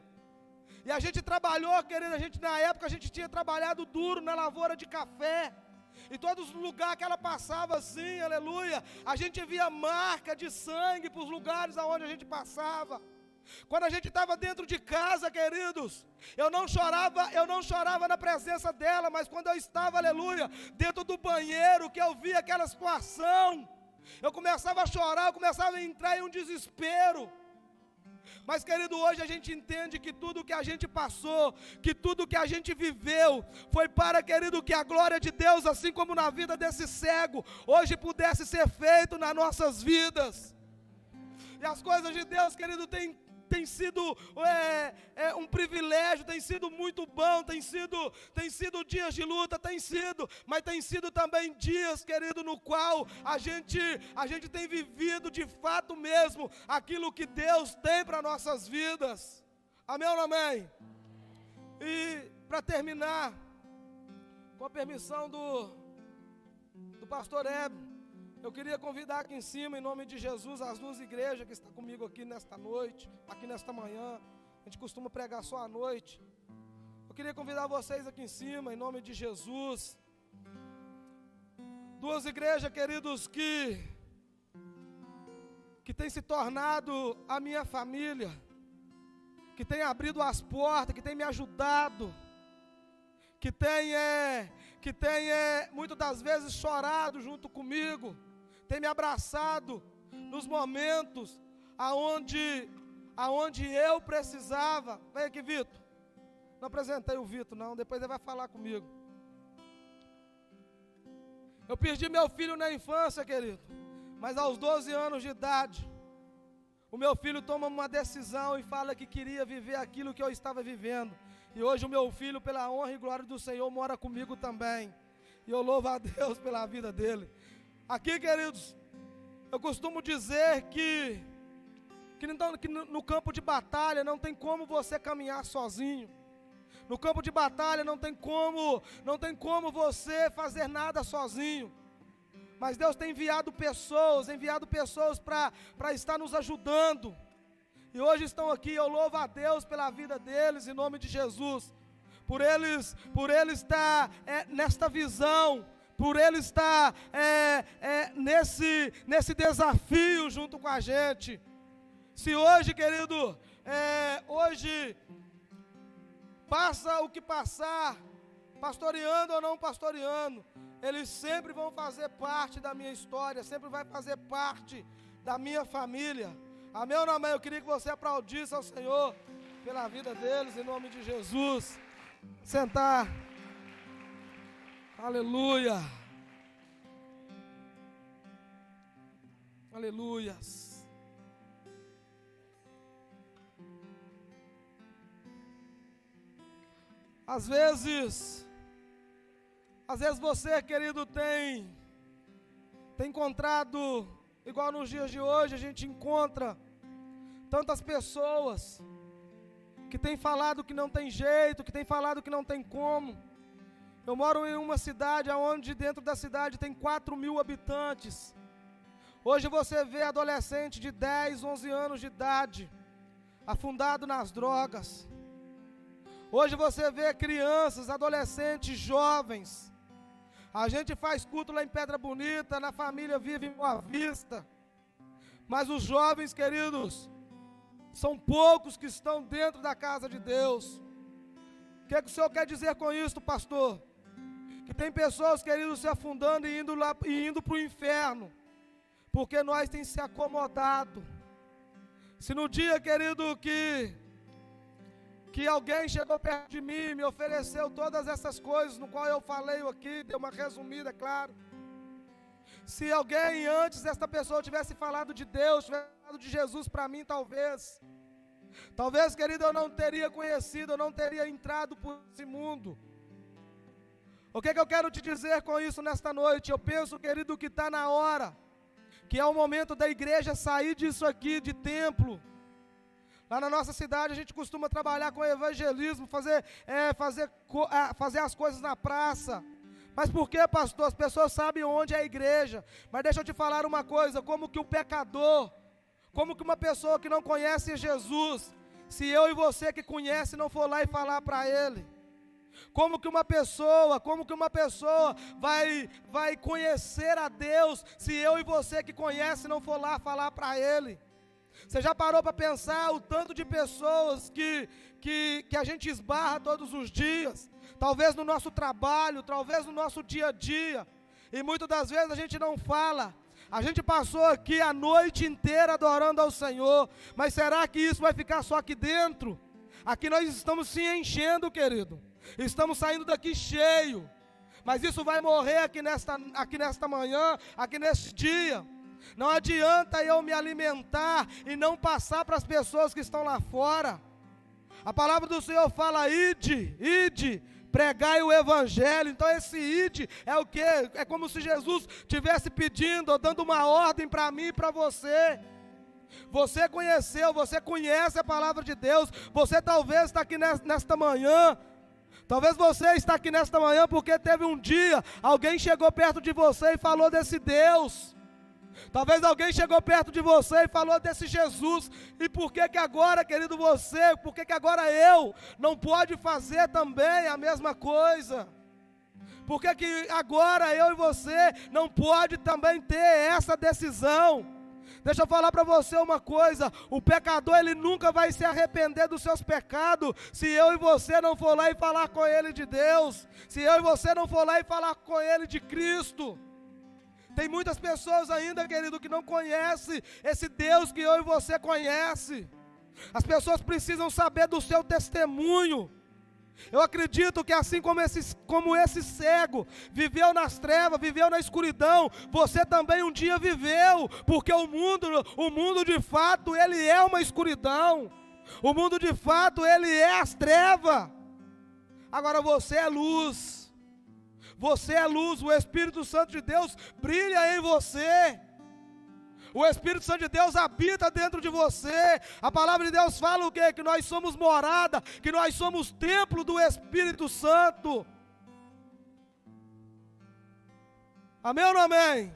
E a gente trabalhou, querida, na época a gente tinha trabalhado duro na lavoura de café. Em todos os lugares que ela passava assim, aleluia, a gente via marca de sangue para os lugares aonde a gente passava. Quando a gente estava dentro de casa, queridos, eu não chorava na presença dela, mas quando eu estava, aleluia, dentro do banheiro, que eu via aquela situação, eu começava a chorar, eu começava a entrar em um desespero. Mas, querido, hoje a gente entende que tudo que a gente passou, que tudo que a gente viveu, foi para, querido, que a glória de Deus, assim como na vida desse cego, hoje pudesse ser feito nas nossas vidas. E as coisas de Deus, querido, tem sido um privilégio, tem sido muito bom, tem sido dias de luta, mas tem sido também dias, querido, no qual a gente tem vivido de fato mesmo aquilo que Deus tem para nossas vidas. Amém ou não amém? E para terminar, com a permissão do pastor Hebe, eu queria convidar aqui em cima, em nome de Jesus, as 2 igrejas que estão comigo aqui nesta noite, aqui nesta manhã. A gente costuma pregar só à noite. Eu queria convidar vocês aqui em cima, em nome de Jesus. 2 igrejas, queridos, que têm se tornado a minha família, que têm abrido as portas, que têm me ajudado, que tem muitas das vezes chorado junto comigo, tem me abraçado nos momentos aonde eu precisava. Vem aqui, Vitor. Não apresentei o Vitor, não, depois ele vai falar comigo. Eu perdi meu filho na infância, querido, mas aos 12 anos de idade, o meu filho toma uma decisão e fala que queria viver aquilo que eu estava vivendo. E hoje o meu filho, pela honra e glória do Senhor, mora comigo também. E eu louvo a Deus pela vida dele. Aqui, queridos, eu costumo dizer que no campo de batalha não tem como você caminhar sozinho. No campo de batalha não tem como você fazer nada sozinho. Mas Deus tem enviado pessoas para estar nos ajudando. E hoje estão aqui, eu louvo a Deus pela vida deles, em nome de Jesus. Por eles estar nesta visão, por ele estar nesse desafio junto com a gente. Se hoje, querido, hoje passa o que passar, pastoreando ou não pastoreando, eles sempre vão fazer parte da minha história, sempre vai fazer parte da minha família. Amém ou não amém? Eu queria que você aplaudisse ao Senhor pela vida deles, em nome de Jesus. Sentar. Aleluia. Aleluias. Às vezes você, querido, tem encontrado, igual nos dias de hoje, a gente encontra tantas pessoas que têm falado que não tem jeito, que têm falado que não tem como. Eu moro em uma cidade onde dentro da cidade tem 4.000 habitantes. Hoje você vê adolescente de 10, 11 anos de idade, afundado nas drogas. Hoje você vê crianças, adolescentes, jovens. A gente faz culto lá em Pedra Bonita, na família vive em Boa Vista. Mas os jovens, queridos, são poucos que estão dentro da casa de Deus. O que o Senhor quer dizer com isso, pastor? Que tem pessoas, queridos, se afundando e indo para o inferno, porque nós temos se acomodado. Se no dia, querido, que alguém chegou perto de mim, me ofereceu todas essas coisas, no qual eu falei aqui, dei uma resumida, é claro. Se alguém antes desta pessoa tivesse falado de Deus, tivesse falado de Jesus para mim, talvez, querido, eu não teria conhecido, eu não teria entrado por esse mundo. O que eu quero te dizer com isso nesta noite? Eu penso, querido, que está na hora, que é o momento da igreja sair disso aqui, de templo. Lá na nossa cidade a gente costuma trabalhar com evangelismo, fazer as coisas na praça. Mas por que, pastor? As pessoas sabem onde é a igreja. Mas deixa eu te falar uma coisa, como que o pecador, como que uma pessoa que não conhece Jesus, se eu e você que conhece não for lá e falar para ele? Como que uma pessoa vai conhecer a Deus, se eu e você que conhece não for lá falar para ele? Você já parou para pensar o tanto de pessoas que a gente esbarra todos os dias? Talvez no nosso trabalho, talvez no nosso dia a dia. E muitas das vezes a gente não fala. A gente passou aqui a noite inteira adorando ao Senhor. Mas será que isso vai ficar só aqui dentro? Aqui nós estamos se enchendo, querido. Estamos saindo daqui cheio. Mas isso vai morrer aqui nesta manhã, aqui neste dia. Não adianta eu me alimentar e não passar para as pessoas que estão lá fora. A palavra do Senhor fala: ide, pregai o evangelho. Então esse ide é o quê? É como se Jesus estivesse pedindo, ou dando uma ordem para mim e para você. Você conheceu, você conhece a palavra de Deus. Você talvez está aqui nesta manhã. Talvez você está aqui nesta manhã porque teve um dia, alguém chegou perto de você e falou desse Deus. Talvez alguém chegou perto de você e falou desse Jesus. E por que agora, querido, por que agora eu não pode fazer também a mesma coisa? Por que agora eu e você não pode também ter essa decisão? Deixa eu falar para você uma coisa, o pecador ele nunca vai se arrepender dos seus pecados, se eu e você não for lá e falar com ele de Deus, se eu e você não for lá e falar com ele de Cristo. Tem muitas pessoas ainda, querido, que não conhecem esse Deus que eu e você conhece. As pessoas precisam saber do seu testemunho. Eu acredito que assim como esse cego viveu nas trevas, viveu na escuridão, você também um dia viveu, porque o mundo de fato, ele é uma escuridão. O mundo de fato, ele é as trevas. Agora você é luz. Você é luz, o Espírito Santo de Deus brilha em você. O Espírito Santo de Deus habita dentro de você. A palavra de Deus fala o quê? Que nós somos morada, que nós somos templo do Espírito Santo. Amém ou não amém?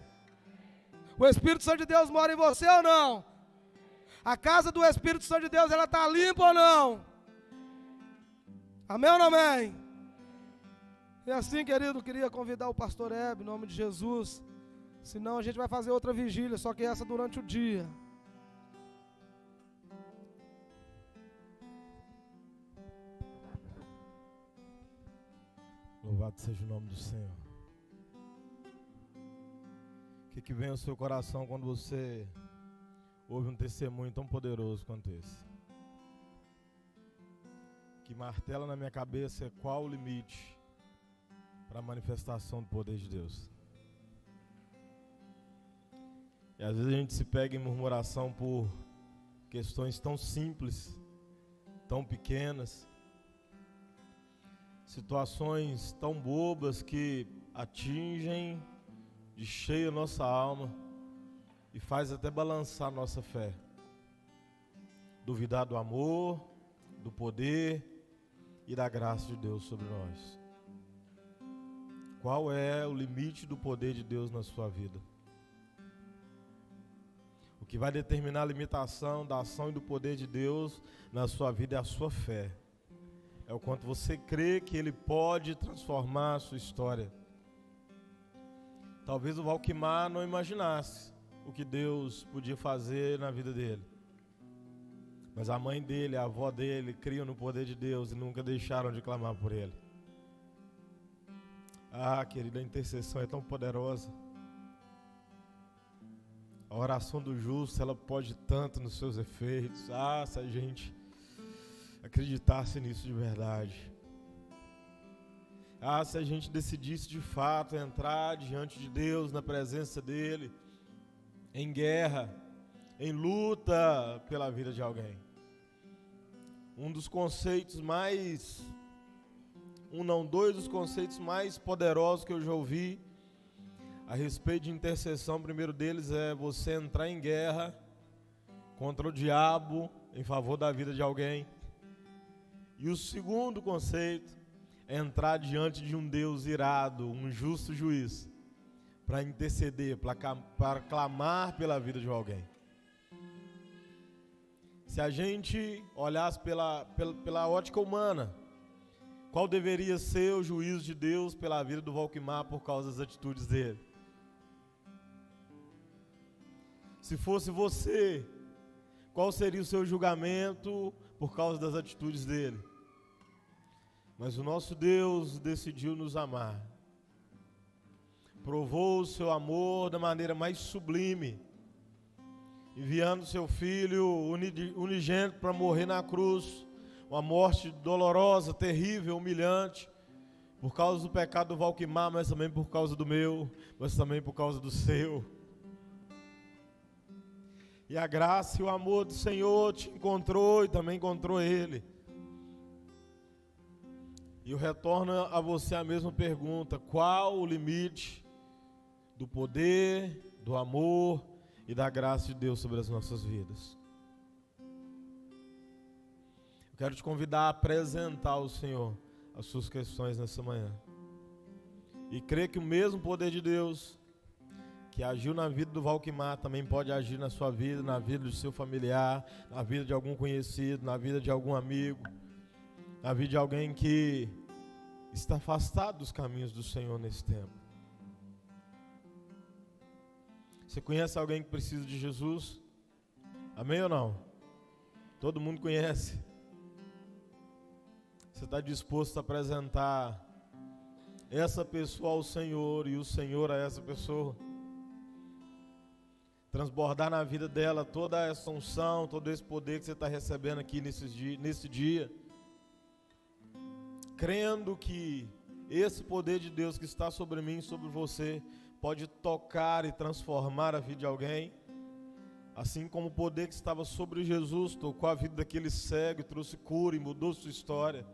O Espírito Santo de Deus mora em você ou não? A casa do Espírito Santo de Deus, ela está limpa ou não? Amém ou não amém? E assim, querido, queria convidar o pastor Hebe, em nome de Jesus. Senão a gente vai fazer outra vigília, só que essa durante o dia. Louvado seja o nome do Senhor. O que vem ao seu coração quando você ouve um testemunho tão poderoso quanto esse? Que martela na minha cabeça é qual o limite para a manifestação do poder de Deus. E às vezes a gente se pega em murmuração por questões tão simples, tão pequenas, situações tão bobas que atingem de cheio a nossa alma e faz até balançar a nossa fé. Duvidar do amor, do poder e da graça de Deus sobre nós. Qual é o limite do poder de Deus na sua vida? O que vai determinar a limitação da ação e do poder de Deus na sua vida é a sua fé. É o quanto você crê que Ele pode transformar a sua história. Talvez o Valquimar não imaginasse o que Deus podia fazer na vida dele. Mas a mãe dele, a avó dele, criam no poder de Deus e nunca deixaram de clamar por Ele. Ah, querida, a intercessão é tão poderosa. A oração do justo, ela pode tanto nos seus efeitos. Ah, se a gente acreditasse nisso de verdade. Ah, se a gente decidisse de fato entrar diante de Deus, na presença dEle, em guerra, em luta pela vida de alguém. Um dos conceitos mais, dois dos conceitos mais poderosos que eu já ouvi a respeito de intercessão, o primeiro deles é você entrar em guerra contra o diabo em favor da vida de alguém. E o segundo conceito é entrar diante de um Deus irado, um justo juiz, para interceder, para clamar pela vida de alguém. Se a gente olhasse pela ótica humana, qual deveria ser o juízo de Deus pela vida do Valquimar por causa das atitudes dele? Se fosse você, qual seria o seu julgamento por causa das atitudes dele? Mas o nosso Deus decidiu nos amar. Provou o seu amor da maneira mais sublime, enviando seu Filho unigênito para morrer na cruz, uma morte dolorosa, terrível, humilhante, por causa do pecado do Valquimar, mas também por causa do meu, mas também por causa do seu. E a graça e o amor do Senhor te encontrou e também encontrou Ele. E eu retorno a você a mesma pergunta: qual o limite do poder, do amor e da graça de Deus sobre as nossas vidas? Eu quero te convidar a apresentar ao Senhor as suas questões nessa manhã. E crer que o mesmo poder de Deus que agiu na vida do Valquimar também pode agir na sua vida, na vida do seu familiar, na vida de algum conhecido, na vida de algum amigo, na vida de alguém que está afastado dos caminhos do Senhor nesse tempo. Você conhece alguém que precisa de Jesus? Amém ou não? Todo mundo conhece. Você está disposto a apresentar essa pessoa ao Senhor e o Senhor a essa pessoa? Transbordar na vida dela toda essa unção, todo esse poder que você está recebendo aqui nesse dia. Crendo que esse poder de Deus que está sobre mim, sobre você, pode tocar e transformar a vida de alguém. Assim como o poder que estava sobre Jesus tocou a vida daquele cego e trouxe cura e mudou sua história.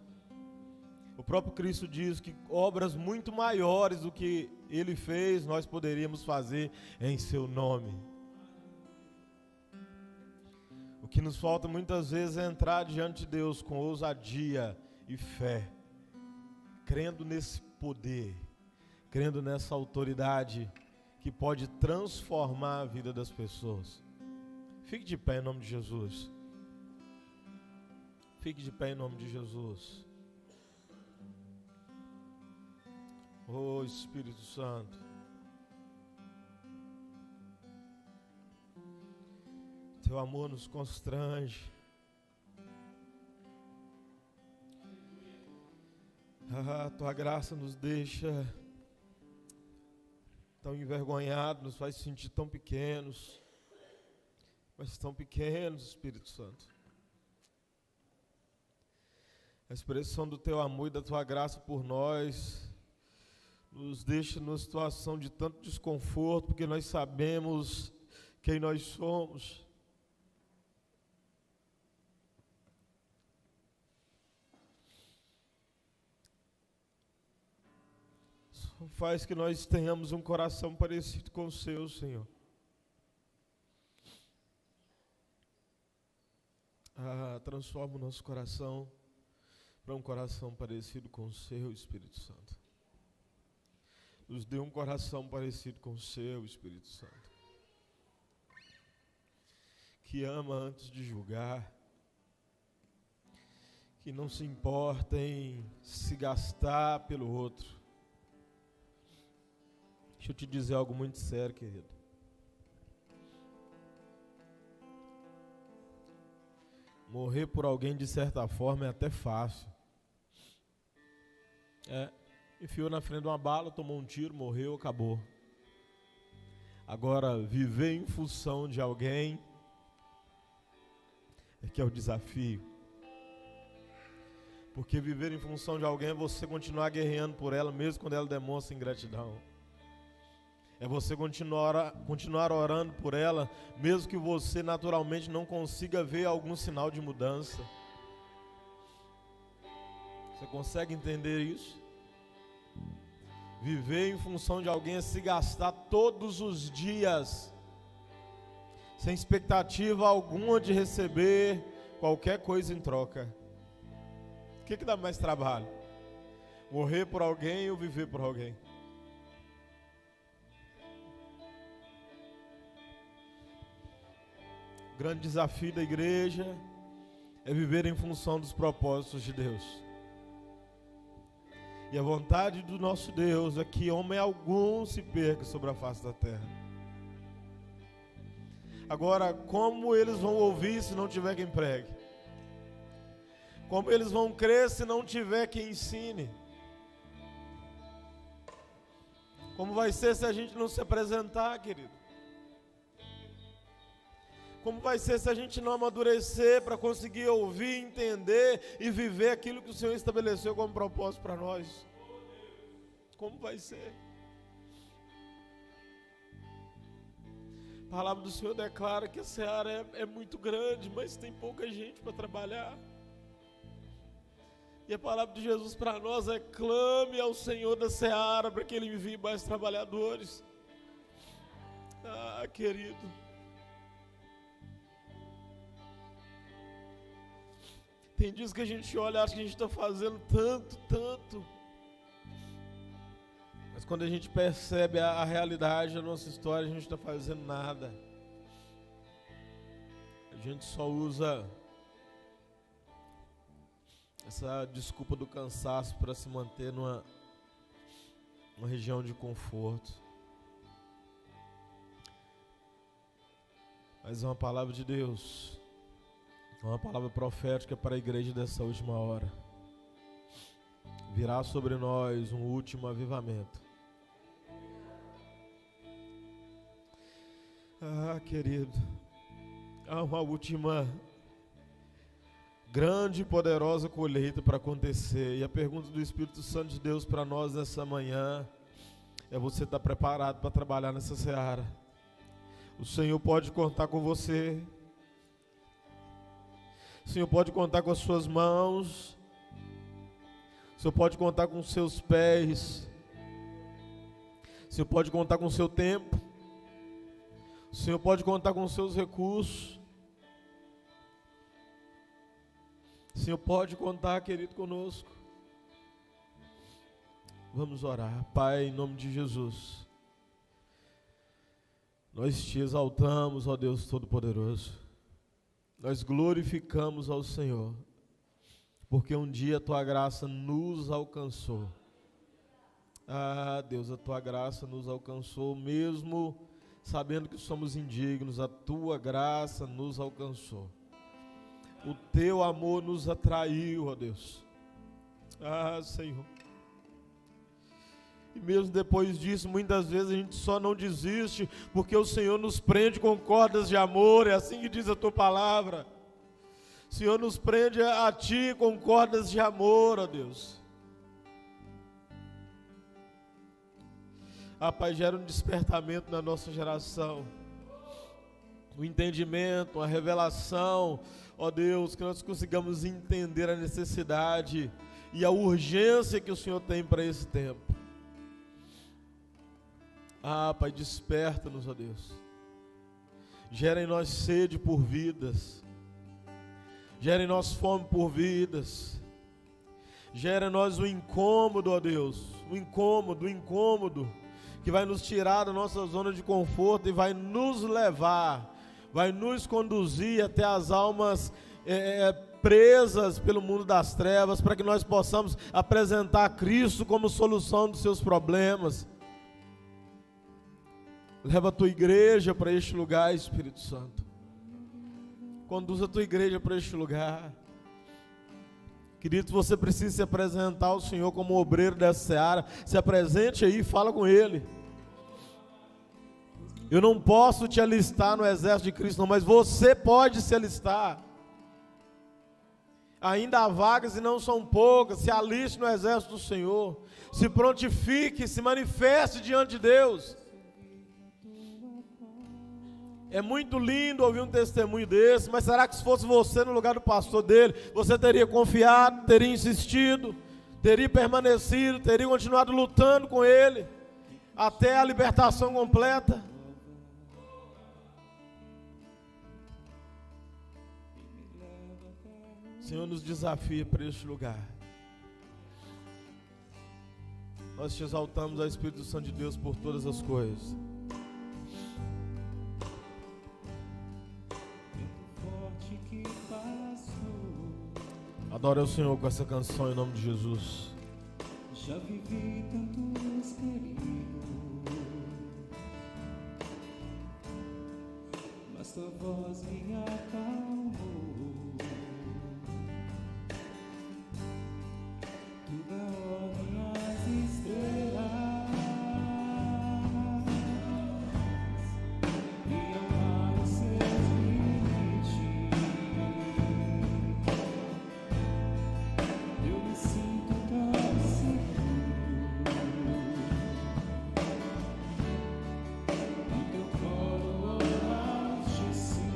O próprio Cristo diz que obras muito maiores do que Ele fez, nós poderíamos fazer em seu nome. O que nos falta muitas vezes é entrar diante de Deus com ousadia e fé, crendo nesse poder, crendo nessa autoridade que pode transformar a vida das pessoas. Fique de pé em nome de Jesus. Fique de pé em nome de Jesus. Oh Espírito Santo. Teu amor nos constrange. Tua graça nos deixa tão envergonhados, nos faz sentir tão pequenos, mas tão pequenos, Espírito Santo. A expressão do teu amor e da tua graça por nós nos deixa numa situação de tanto desconforto, porque nós sabemos quem nós somos. Faz que nós tenhamos um coração parecido com o seu, Senhor. Transforma o nosso coração para um coração parecido com o seu, Espírito Santo. Nos dê um coração parecido com o seu, Espírito Santo. Que ama antes de julgar. Que não se importa em se gastar pelo outro. Deixa eu te dizer algo muito sério, querido. Morrer por alguém, de certa forma, é até fácil. Enfiou na frente de uma bala, tomou um tiro, morreu, acabou. Agora, viver em função de alguém é que é o desafio. Porque viver em função de alguém é você continuar guerreando por ela, mesmo quando ela demonstra ingratidão. É você continuar orando por ela, mesmo que você naturalmente não consiga ver algum sinal de mudança. Você consegue entender isso? Viver em função de alguém é se gastar todos os dias, sem expectativa alguma de receber qualquer coisa em troca. O que dá mais trabalho? Morrer por alguém ou viver por alguém? O grande desafio da igreja é viver em função dos propósitos de Deus. E a vontade do nosso Deus é que homem algum se perca sobre a face da terra. Agora, como eles vão ouvir se não tiver quem pregue? Como eles vão crer se não tiver quem ensine? Como vai ser se a gente não se apresentar, querido? Como vai ser se a gente não amadurecer para conseguir ouvir, entender e viver aquilo que o Senhor estabeleceu como propósito para nós? Como vai ser? A palavra do Senhor declara que a seara é muito grande, mas tem pouca gente para trabalhar. E a palavra de Jesus para nós é: clame ao Senhor da seara para que Ele envie mais trabalhadores. Querido, tem dias que a gente olha e acha que a gente está fazendo tanto. Mas quando a gente percebe a realidade da nossa história, a gente não está fazendo nada. A gente só usa essa desculpa do cansaço para se manter numa região de conforto. Mas é uma palavra de Deus, uma palavra profética para a igreja dessa última hora. Virá sobre nós um último avivamento. Querido, há uma última grande e poderosa colheita para acontecer. E a pergunta do Espírito Santo de Deus para nós nessa manhã é: você está preparado para trabalhar nessa seara? O Senhor pode contar com você. O Senhor pode contar com as suas mãos. O Senhor pode contar com os seus pés. O Senhor pode contar com o seu tempo. O Senhor pode contar com os seus recursos. O Senhor pode contar, querido, conosco. Vamos orar. Pai, em nome de Jesus, nós te exaltamos, ó Deus Todo-Poderoso. Nós glorificamos ao Senhor, porque um dia a tua graça nos alcançou. Deus, a tua graça nos alcançou, mesmo sabendo que somos indignos, a tua graça nos alcançou. O teu amor nos atraiu, ó Deus. Senhor. E mesmo depois disso, muitas vezes a gente só não desiste, porque o Senhor nos prende com cordas de amor, é assim que diz a tua palavra. O Senhor nos prende a ti com cordas de amor, ó Deus. Pai, gera um despertamento na nossa geração, um entendimento, uma revelação, ó Deus, que nós consigamos entender a necessidade e a urgência que o Senhor tem para esse tempo. Pai, desperta-nos, ó Deus. Gera em nós sede por vidas. Gera em nós fome por vidas. Gera em nós o incômodo, ó Deus. O incômodo que vai nos tirar da nossa zona de conforto e vai nos levar, vai nos conduzir até as almas presas pelo mundo das trevas, para que nós possamos apresentar Cristo como solução dos seus problemas. Leva a tua igreja para este lugar, Espírito Santo. Conduza a tua igreja para este lugar. Querido, você precisa se apresentar ao Senhor como obreiro dessa seara. Se apresente aí e fala com Ele. Eu não posso te alistar no exército de Cristo, não, mas você pode se alistar. Ainda há vagas e não são poucas. Se aliste no exército do Senhor. Se prontifique, se manifeste diante de Deus. É muito lindo ouvir um testemunho desse, mas será que se fosse você no lugar do pastor dele, você teria confiado, teria insistido, teria permanecido, teria continuado lutando com ele, até a libertação completa? O Senhor nos desafia para este lugar. Nós te exaltamos ao Espírito Santo de Deus por todas as coisas. Adore o Senhor com essa canção em nome de Jesus. Já vivi tantos perigos, mas tua voz me acalmou. Tu dá ordem às estrelas e amar os seus limites. Eu me sinto tão seguro no teu colo altíssimo.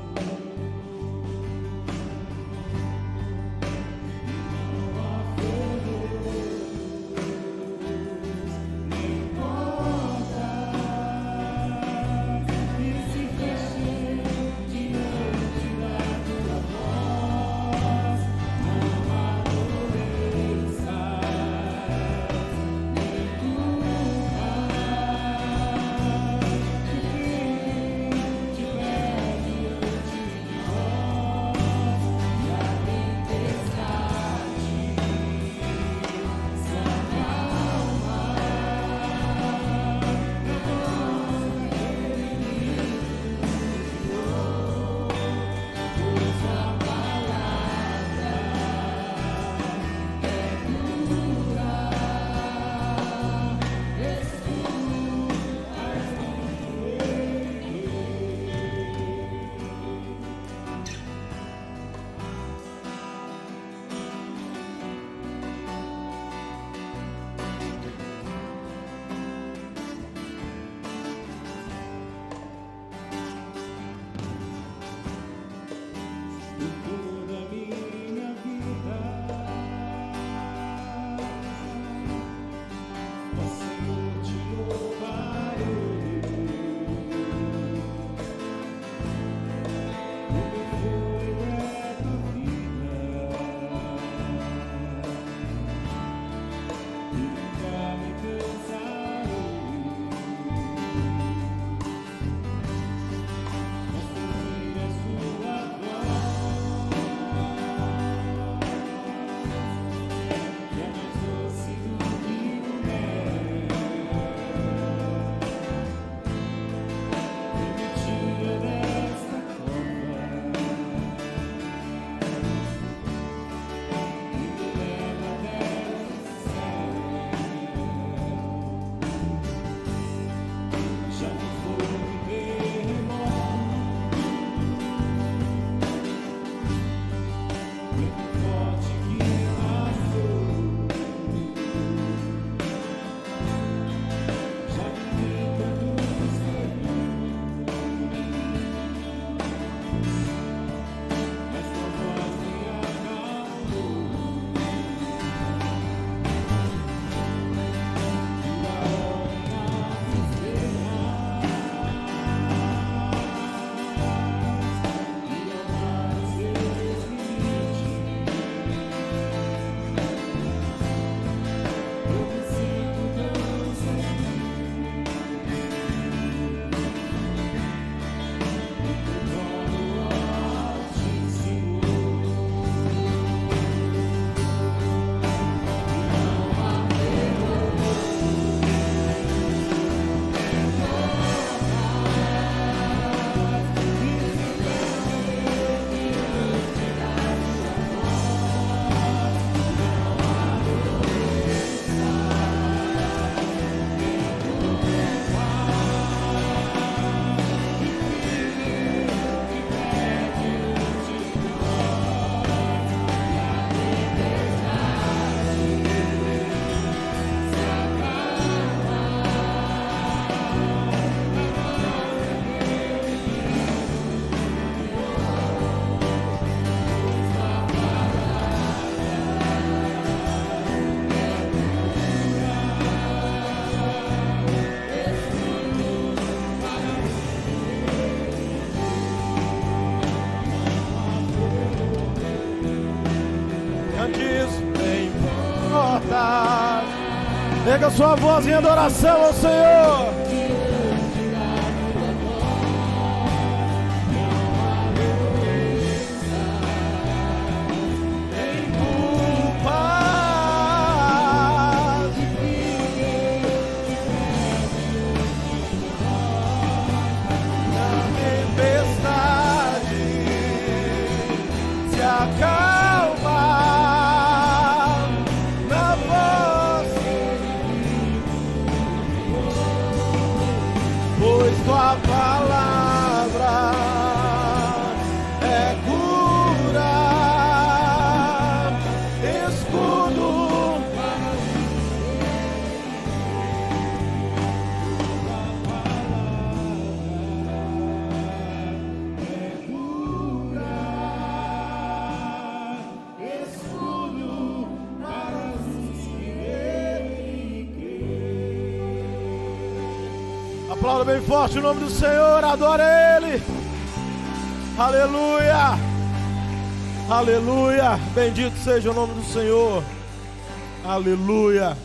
forte que nasceu. Já vivi tantos períodos, mas tua voz me acalmou. Pega sua voz em adoração ao Senhor. Tua palavra é cura, escudo para tua palavra é cura, escudo para os que nele creem. Aplauda bem forte o nome do Senhor, adora Ele. Aleluia, aleluia, bendito seja o nome do Senhor, aleluia.